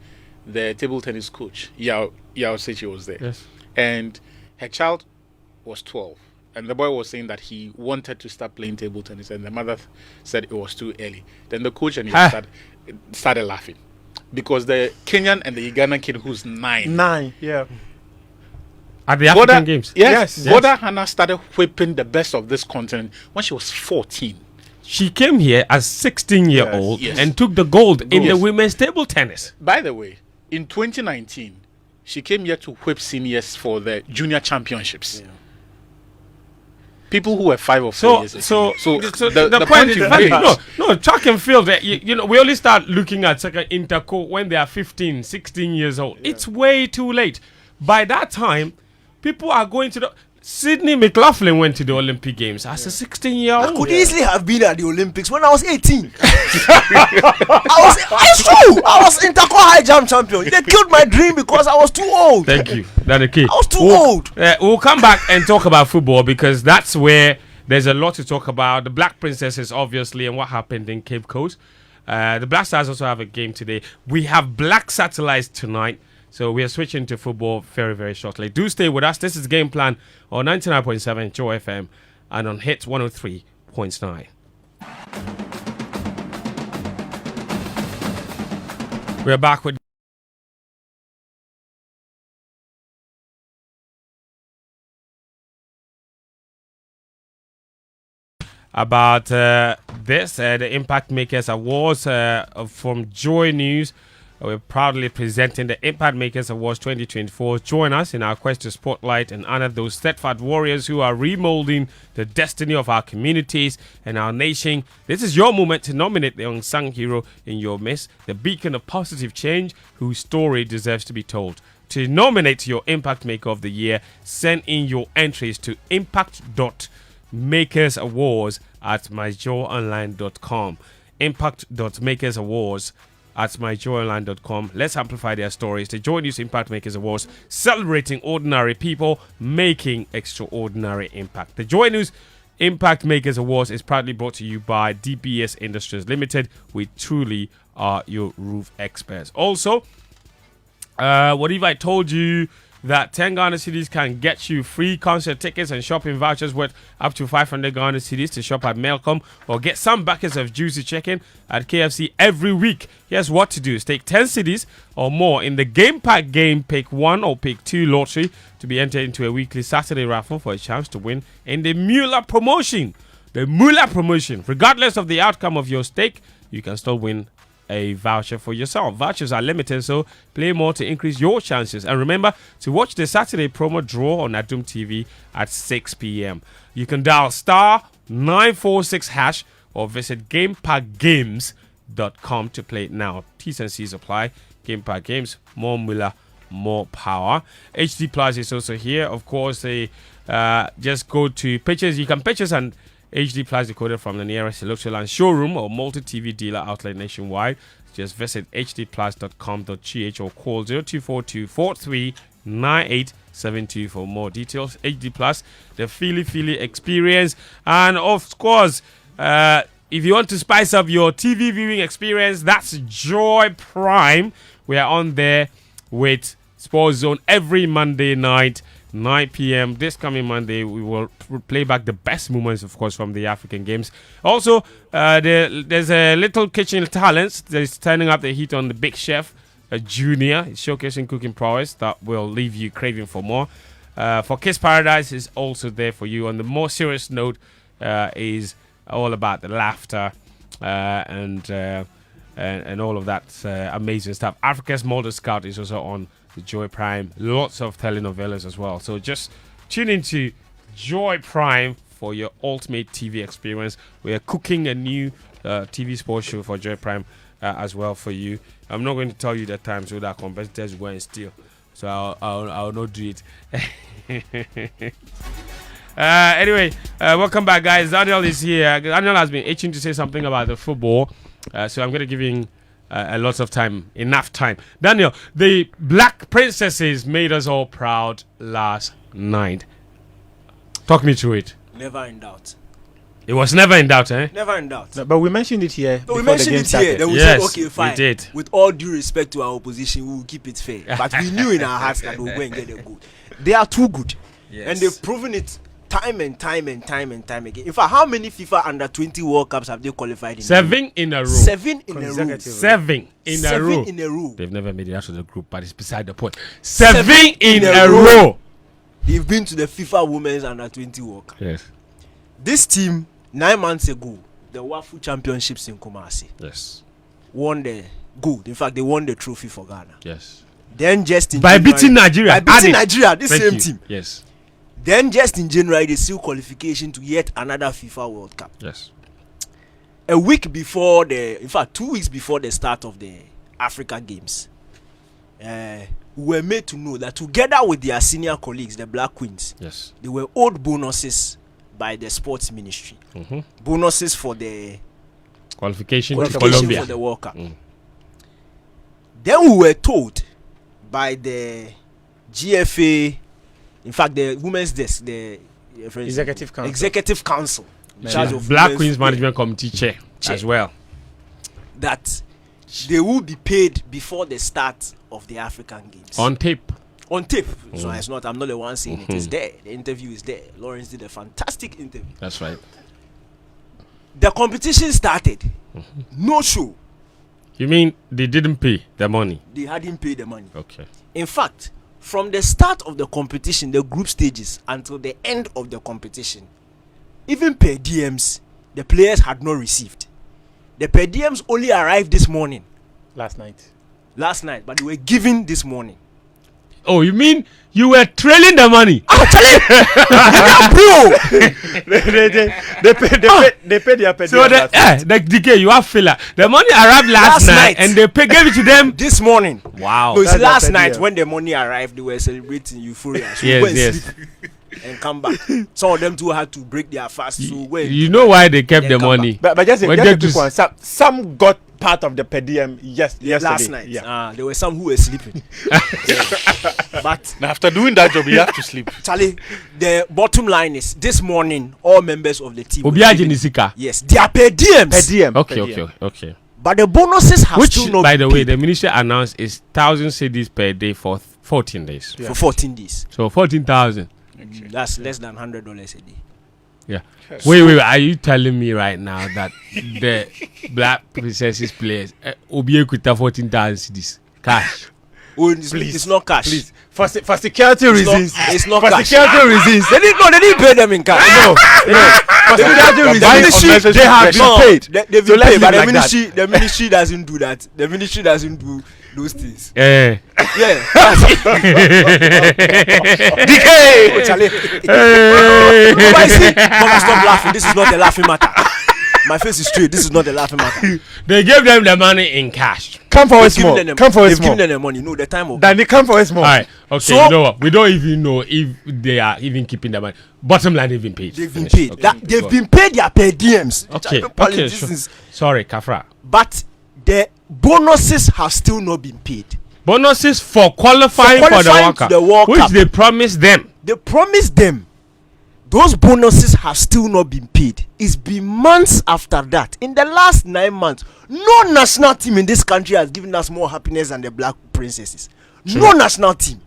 the table tennis coach. Yao Sitso was there. Yes. And her child was 12. And the boy was saying that he wanted to start playing table tennis. And the mother said it was too early. Then the coach and he started laughing. Because the Kenyan and the Ugandan kid who's 9. 9, yeah. At the African Games. Yes. Boda Hannah started whipping the best of this continent when she was 14. She came here as 16-year-old Yes. and took the gold in the women's table tennis. By the way, in 2019, she came here to whip seniors for the junior championships. Yeah. People who were 5 or 4 years So the the point is you valid. made- No, track and field. You know, we only start looking at second interco when they are 15, 16 years old. It's way too late. By that time, people are going to the. Sydney McLaughlin went to the Olympic Games as a 16-year-old. I could easily have been at the Olympics when I was 18. It's true. I was interco high jump champion. They killed my dream because I was too old. Thank you. That's the key. I was too old. We'll come back and talk about football because that's where there's a lot to talk about. The Black Princesses, obviously, and what happened in Cape Coast. The Black Stars also have a game today. We have Black Satellites tonight. So we are switching to football very, very shortly. Do stay with us. This is Game Plan on 99.7 Joy FM and on Hits 103.9. We are back with about the Impact Makers Awards from Joy News. We're proudly presenting the Impact Makers Awards 2024. Join us in our quest to spotlight and honor those steadfast warriors who are remolding the destiny of our communities and our nation. This is your moment to nominate the unsung hero in your midst, the beacon of positive change whose story deserves to be told. To nominate your Impact Maker of the Year, send in your entries to impact.makersawards@myjoyonline.com. impact.makersawards@myjoyonline.com. Let's amplify their stories. The Joy News Impact Makers Awards, celebrating ordinary people making extraordinary impact. The Joy News Impact Makers Awards is proudly brought to you by DBS Industries Limited. We truly are your roof experts. Also, what if I told you that 10 Ghana cedis can get you free concert tickets and shopping vouchers worth up to 500 Ghana cedis to shop at Melcom, or get some buckets of juicy chicken at KFC every week? Here's what to do. Stake 10 cedis or more in the Game Pack Game Pick 1 or Pick 2 lottery to be entered into a weekly Saturday raffle for a chance to win in the Mueller promotion. The Mueller promotion. Regardless of the outcome of your stake, you can still win a voucher for yourself. Vouchers are limited, so play more to increase your chances. And remember to watch the Saturday promo draw on Adum TV at 6 p.m. You can dial *946# or visit GamePackGames.com to play it now. T's and C's apply. Game Pack Games, more Muller, more power. HD Plus is also here. Of course, they just go to pictures. You can purchase an HD Plus decoder from the nearest Electroland showroom or multi-TV dealer outlet nationwide. Just visit hdplus.com.gh or call 0242 43 9872 for more details. HD Plus, the Philly experience. And of course, if you want to spice up your TV viewing experience, that's Joy Prime. We are on there with Sports Zone every Monday night, 9 p.m. This coming Monday, we will play back the best moments, of course, from the African Games. Also, there's a little kitchen talents that is turning up the heat on the Big Chef Junior, showcasing cooking prowess that will leave you craving for more. For Kids Paradise is also there for you. On the more serious note, is all about the laughter and all of that amazing stuff. Africa's Model Scout is also on the Joy Prime. Lots of telenovelas as well. So just tune into Joy Prime for your ultimate TV experience. We are cooking a new TV sports show for Joy Prime as well for you. I'm not going to tell you the time so that competitors go and steal. So I'll not do it. Anyway, welcome back, guys. Daniel is here. Daniel has been itching to say something about the football, so I'm going to give him a lot of time, enough time. Daniel, the Black Princesses made us all proud last night. Talk me through it. Never in doubt. It was never in doubt, eh? Never in doubt. No, but we mentioned it here. No, we before mentioned the game it started. here. Then we Yes, said, okay, fine. we did. With all due respect to our opposition, we will keep it fair. But we knew in our hearts that we'll go and get them good. They are too good. Yes. And they've proven it time and time again. In fact, how many FIFA under 20 World Cups have they qualified in? 7 in a row. 7 in a row. Consecutive. 7 in a row. 7 in a row. They've never made it out of the group, but it's beside the point. 7 in a row. They've been to the FIFA Women's under 20 World Cup. Yes. This team, 9 months ago, the WAFU Championships in Kumasi, Yes. won the gold. In fact, they won the trophy for Ghana. Yes. Then just in By January- beating Nigeria. By beating Added. Nigeria, this Thank same you. team. Yes. Then just in January, they seal qualification to yet another FIFA World Cup. Yes. A week before in fact, 2 weeks before the start of the Africa Games, we were made to know that together with their senior colleagues, the Black Queens, Yes. they were owed bonuses by the sports ministry. Mm-hmm. Bonuses for the Qualification to qualification Colombia. for the World Cup. Mm. Then we were told by the GFA, in fact, the women's desk, the Executive Council. Executive Council, in Yeah. charge of Black women's Queens football, Management Committee chair as well. that they will be paid before the start of the African Games. On tape. On tape. So it's not, I'm not the one saying it. It's there. The interview is there. Lawrence did a fantastic interview. That's right. The competition started. No show. You mean they didn't pay the money? They hadn't paid the money. Okay. In fact, from the start of the competition, the group stages, until the end of the competition, even per diems, the players had not received. The per diems only arrived this morning, Last night. but they were given this morning. Oh, you mean you were trailing the money? They paid their per So diem last night. the DK, you have filler. The money arrived last night and they gave it to them. This morning. Wow. No, it's That's last their per night diem. when the money arrived, they were celebrating euphoria. So Yes, go and yes. sleep and come back. Some of them too had to break their fast. So when You know why they kept Then the come money? But just When a they quick just- one. Some got part of the per diem yesterday. last night, Yeah. there were some who were sleeping. But Now, after doing that job, you have to sleep. Charlie, the bottom line is this morning, all members of the team. were Obiaji given- Nisika. Yes, they are per diems. Per diem. Okay, per okay, diem. okay. But the bonuses have Which, still not by the been way, paid the ministry announced is 1,000 cedis per day for 14 days. Yeah. for 14 days. So 14,000. That's less than $100 a day. Yeah. Wait. Are you telling me right now that the Black Princesses players Obi Equita 14,000 cedis cash? Oh, it's not cash. Please. For security reasons. It's not For cash. security reasons. They didn't pay them in cash. No. For security You're reasons. buying Ministry, unnecessary they have pressure. been paid. They've So been let's paid, but leave like that. the ministry doesn't do that. The ministry doesn't do those things. Eh. Yeah. DK! Oh, Charlie. Hey. But you see, Mama, stop laughing. This is not a laughing matter. My face is straight. This is not a laughing matter. They gave them the money in cash. Come for They've us more. given them Come for us They've more. given them the money. No, the time will Then they come for us more. All right. Okay. So- You know what? We don't even know if they are even keeping the money. Bottom line, they've been paid. They've been Finish. paid. Okay, They've go on. been paid their per diems. Okay. Charlie, Okay. politicians. Sure. Sorry, Kafra. But the bonuses have still not been paid. Bonuses for qualifying for the World Cup, which they promised them. They promised them. Those bonuses have still not been paid. It's been months after that. In the last 9 months, no national team in this country has given us more happiness than the Black Princesses. True. No national team.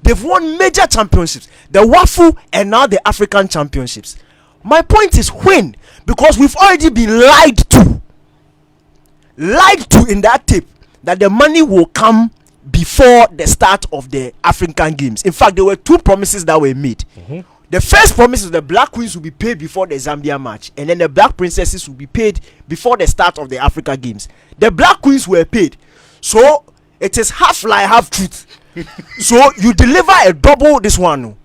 They've won major championships, the WAFU and now the African Championships. My point is when? Because we've already been lied to in that tape that the money will come before the start of the African Games. In fact, there were 2 promises that were made. The first promise is the Black Queens will be paid before the Zambia match, and then the Black Princesses will be paid before the start of the Africa Games. The Black Queens were paid, so it is half lie, half truth. So you deliver a double this one,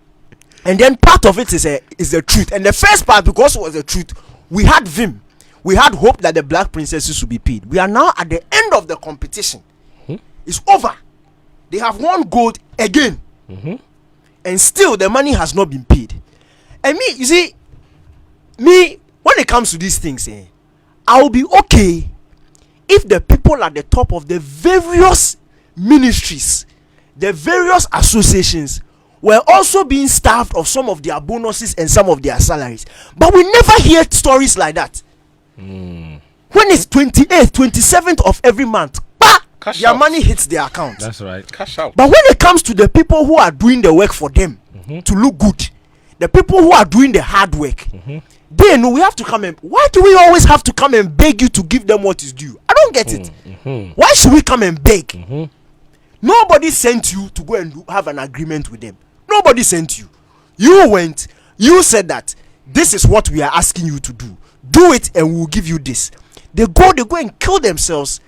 and then part of it is the truth. And the first part, because it was the truth, we had vim, we had hope that the Black Princesses will be paid. We are now at the end of the competition. It's over. They have won gold again, and still the money has not been paid. And me, you see, when it comes to these things, I will be okay if the people at the top of the various ministries, the various associations, were also being starved of some of their bonuses and some of their salaries. But we never hear stories like that. When it's 28th, 27th of every month, their money hits their account. That's right. Cash out. But when it comes to the people who are doing the work for them to look good, the people who are doing the hard work, they know we have to come and. Why do we always have to come and beg you to give them what is due? I don't get it. Why should we come and beg? Nobody sent you to go and have an agreement with them. Nobody sent you. You went. You said that this is what we are asking you to do. Do it, and we'll give you this. They go and kill themselves.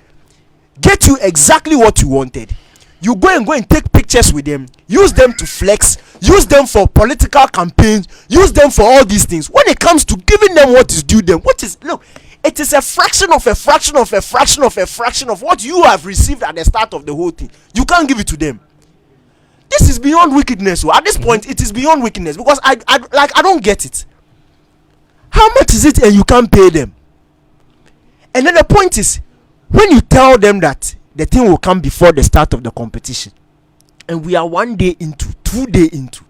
Get you exactly what you wanted. You go and take pictures with them, use them to flex, use them for political campaigns, use them for all these things. When it comes to giving them what is due them, look, it is a fraction of a fraction of a fraction of a fraction of what you have received at the start of the whole thing. You can't give it to them. This is beyond wickedness. So at this point, it is beyond wickedness, because I don't get it. How much is it and you can't pay them? And then the point is, when you tell them that the thing will come before the start of the competition, and we are 1 day into, 2 day into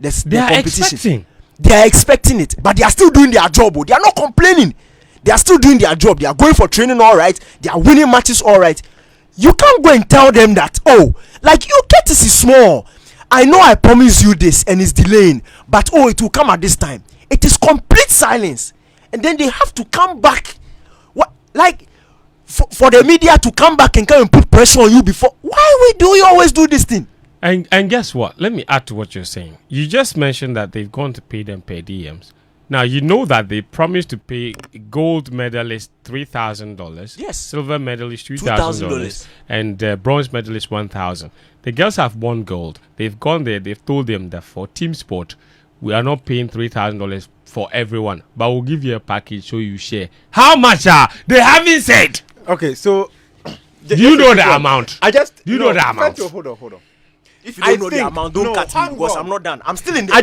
the competition, they are expecting it, but they are still doing their job. They are not complaining. They are still doing their job. They are going for training all right. They are winning matches all right. You can't go and tell them that, like, you get this is small. I know I promised you this and it's delaying, but it will come at this time. It is complete silence, and then they have to come back. For the media to come back and come and put pressure on you before. Why do you always do this thing? And guess what? Let me add to what you're saying. You just mentioned that they've gone to pay them per diems. Now, you know that they promised to pay gold medalist $3,000. Yes. Silver medalist $2,000. And bronze medalist $1,000. The girls have won gold. They've gone there. They've told them that for team sport, we are not paying $3,000 for everyone, but we'll give you a package so you share. How much they haven't said? Okay, so do you know the amount? You know the amount. Hold on. If you don't know the amount, don't cut me, because I'm not done. I'm still in the air.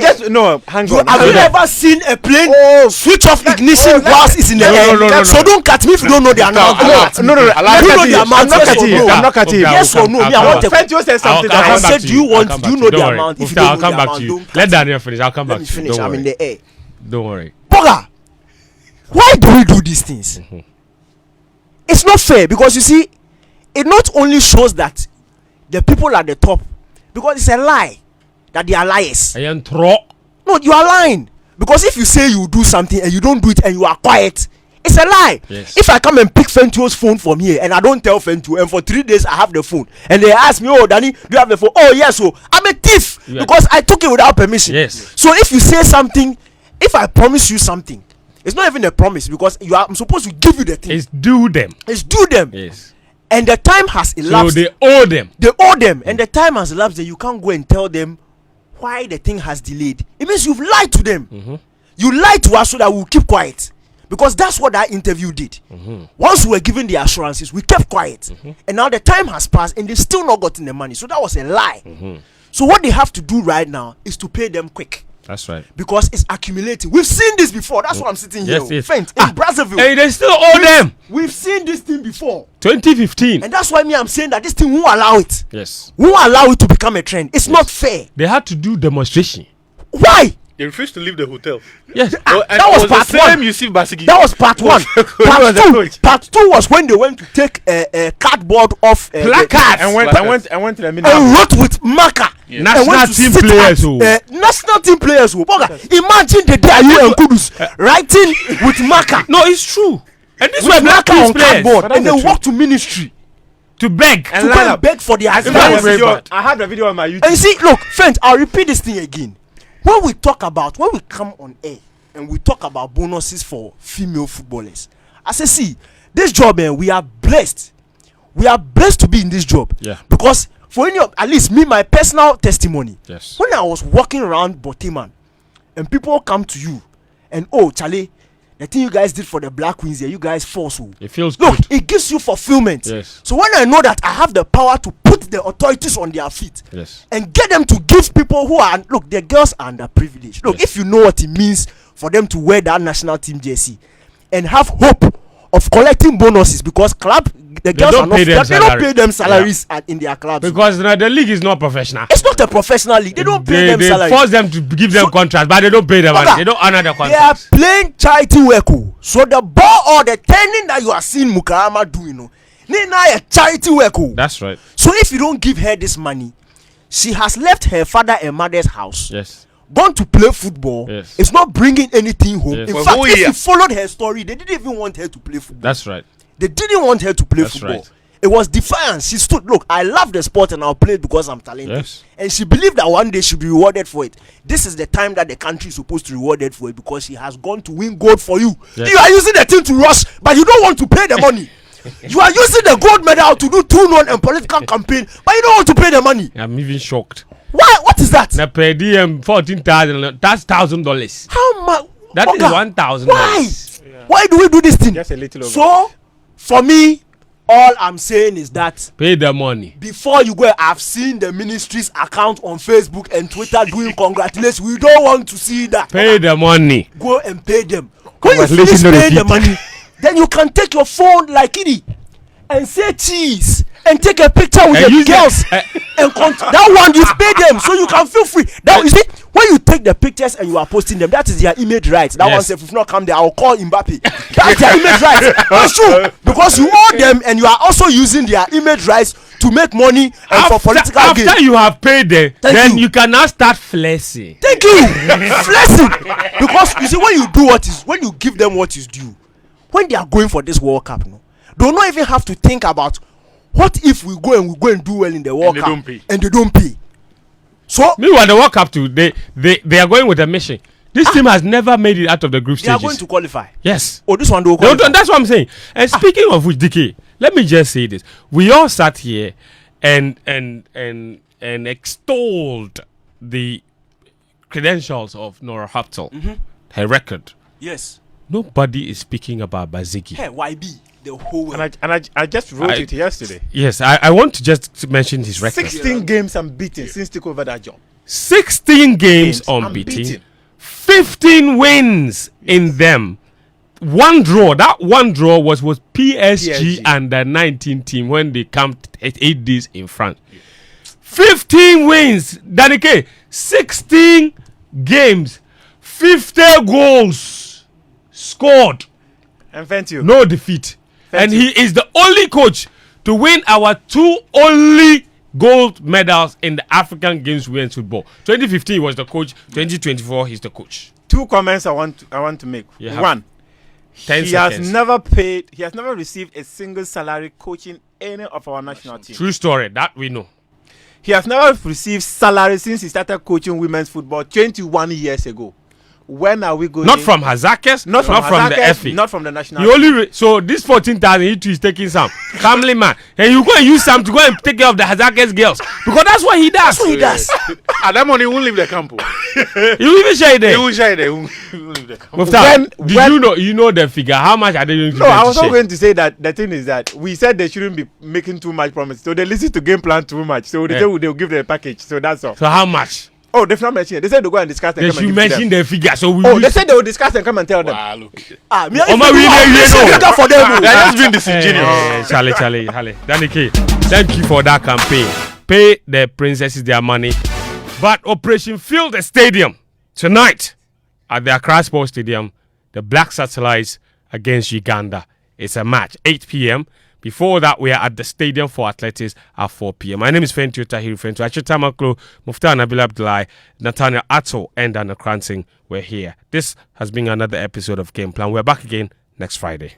Hang on. Have you ever seen a plane switch off ignition whilst it's in the air? No. So don't cut me if you don't know the amount. No. I'm not cutting you. Yes or no? Fentuo said something. I said, do you know the amount? If you don't know the amount, you. don't cut. Let Daniel finish. I'll come back to you. Finish. I'm in the air. Don't worry. Boga, why do we do these things? It's not fair, because you see, it not only shows that the people at the top, because it's a lie that they are liars. No, you are lying, because if you say you do something and you don't do it and you are quiet, it's a lie. Yes. If I come and pick Fentuo's phone from here and I don't tell Fentuo, and for 3 days I have the phone, and they ask me, Danny, do you have the phone? Yes, so I'm a thief, because I took it without permission. Yes. So if you say something, if I promise you something, it's not even a promise, because I'm supposed to give you the thing. It's due them. Yes. And the time has elapsed. So they owe them. And the time has elapsed, that you can't go and tell them why the thing has delayed. It means you've lied to them. You lied to us so that we'll keep quiet, because that's what that interview did. Once we were given the assurances, we kept quiet. And now the time has passed and they've still not gotten the money. So that was a lie. So what they have to do right now is to pay them quick. That's right. Because it's accumulating. We've seen this before. That's why I'm sitting here. Yes. Fent, in Brazzaville. Hey, they still owe them. We've seen this thing before. 2015. And that's why I'm saying that this thing won't allow it. Yes. Won't allow it to become a trend. It's not fair. They had to do demonstration. Why? They refused to leave the hotel. Yes. Oh, and that was it part the one. same Yusuf Basigi. That was part one. Part Part two was when they went to take a cardboard off Placards. I went to the middle. and wrote with marker. And National went to team sit players. at, national team players. Imagine the day you and Kudus writing with marker. No, it's true. And this With was Black marker Prince on players cardboard, But and that's they the walk to ministry to beg. And to line go and up. beg for their I had advice. a video. bad. I had a video on my YouTube. And you see, look, Fent, I'll repeat this thing again. When we come on air and we talk about bonuses for female footballers, I say, see, this job, we are blessed. We are blessed to be in this job. Yeah. Because for any of, at least me, my personal testimony, Yes. when I was walking around Boteman and people come to you and, oh, Charlie, the thing you guys did for the Black Queens here, you guys force. It feels Look, good. it gives you fulfillment. Yes. So when I know that I have the power to put the authorities on their feet, Yes. and get them to give people who are, look, the girls are underprivileged. Look, Yes. if you know what it means for them to wear that national team jersey and have hope of collecting bonuses, because the girls don't are not pay them they don't salary. pay them salaries in their clubs. Because the league is not professional. It's not a professional league. They don't pay them They salaries. force them to give them So- contracts, but they don't pay them. Oga, They don't honor the They are contracts. playing charity work. So the ball or the turning that you are seeing Mukarama doing, a charity work. That's right. So if you don't give her this money, she has left her father and mother's house, Yes. gone to play football. Yes. It's not bringing anything home. Yes. In For fact, whole if year. you followed her story, they didn't even want her to play football. That's right. They didn't want her to play That's football. right. It was defiance. She stood, look, I love the sport and I'll play it because I'm talented. Yes. And she believed that one day she'll be rewarded for it. This is the time that the country is supposed to reward her for it, because she has gone to win gold for you. Yes. You are using the thing to rush, but you don't want to pay the money. You are using the gold medal to do 2-1 and political campaign, but you don't want to pay the money. I'm even shocked. Why? What is that? Na per diem 14,000. That's $1,000. How much? That is $1,000. Why? Why do we do this thing? Just a little over. So, for me, all I'm saying is that Pay the money. before you go, I've seen the ministry's account on Facebook and Twitter doing congratulations. We don't want to see that. Pay the money. Go and pay them. When you Congratulations, finish no paying the repeat. money, then you can take your phone like Kitty and say cheese and take a picture with And the use girls the- and that one you pay them so you can feel free. Now you see, when you take the pictures and you are posting them, that is their image rights. That Yes. one says if not come there, I'll call Mbappe. That's their image rights. That's true, because you owe them and you are also using their image rights to make money and for political gain. After you have paid them, Thank then you. you can now start flexing. Thank you. Flexing. Because you see, when you give them what is due, when they are going for this World Cup, they don't even have to think about what if we go and do well in the World they Cup don't pay. and they don't pay. So Meanwhile, the World Cup too, they are going with a mission. This team has never made it out of the group they are stages. going to qualify. Yes. Oh, this one they will They don't- qualify. That's what I'm saying. And speaking of which, DK, let me just say this: we all sat here and extolled the credentials of Nora Haptel, her record. Yes. Nobody is speaking about Bazigi. Hey, YB, the whole world. And I just wrote I- it yesterday. Yes, I want to just mention his record. 16 games unbeaten since took over that job. 16 games unbeaten, 15 wins in them. One draw. That one draw was PSG, PSG. under 19 team when they camped 8 days in France. 15 wins. Danike, 16 games, 50 goals scored, And Fentuo. no defeat. And he is the only coach to win our 2 only gold medals in the African Games Women's Football. 2015 was the coach. 2024 he's the coach. 2 comments I want to make. You have One, 10 he seconds. has never received a single salary coaching any of our national team. True story. That we know. He has never received salary since he started coaching women's football 21 years ago. When are we going? Not from Hazakis, not from the Hazakis, FA. not from the national He only so this 14,000 he too is taking some family man, and you go and use some to go and take care of the Hazakis girls because that's what he does. That's what he does. At that money, he won't leave the camp. You even share it He there. won't share there. He won't leave the camp. Muftawu, did when- you know the figure? How much are they going to No, I was not share? going to say that. The thing is that we said they shouldn't be making too much promise. So they listen to game plan too much. So they Yeah. say they'll give them a package. So that's all. So how much? Oh, they've not mentioned it. They said they'll go and discuss and They come and should give it to mention them. the figure. So we Oh, will they said they will discuss and come and tell them. Ah, look. Me, Oh, if my, they do, we I'll know, listen you know. to that for them. They're just being disingenuous. Charlie. Danny K, thank you for that campaign. Pay the princesses their money. But Operation Fill the Stadium tonight at the Accra Sports Stadium, the Black Satellites against Uganda. It's a match, 8 p.m. Before that, we are at the Stadium for Athletics at 4 p.m. My name is Fentuo Tahiru Fentuo. Tamakloe, Muftawu, Nabila Abdullahi, Nathaniel Atsu, and Koranteng were here. This has been another episode of Game Plan. We're back again next Friday.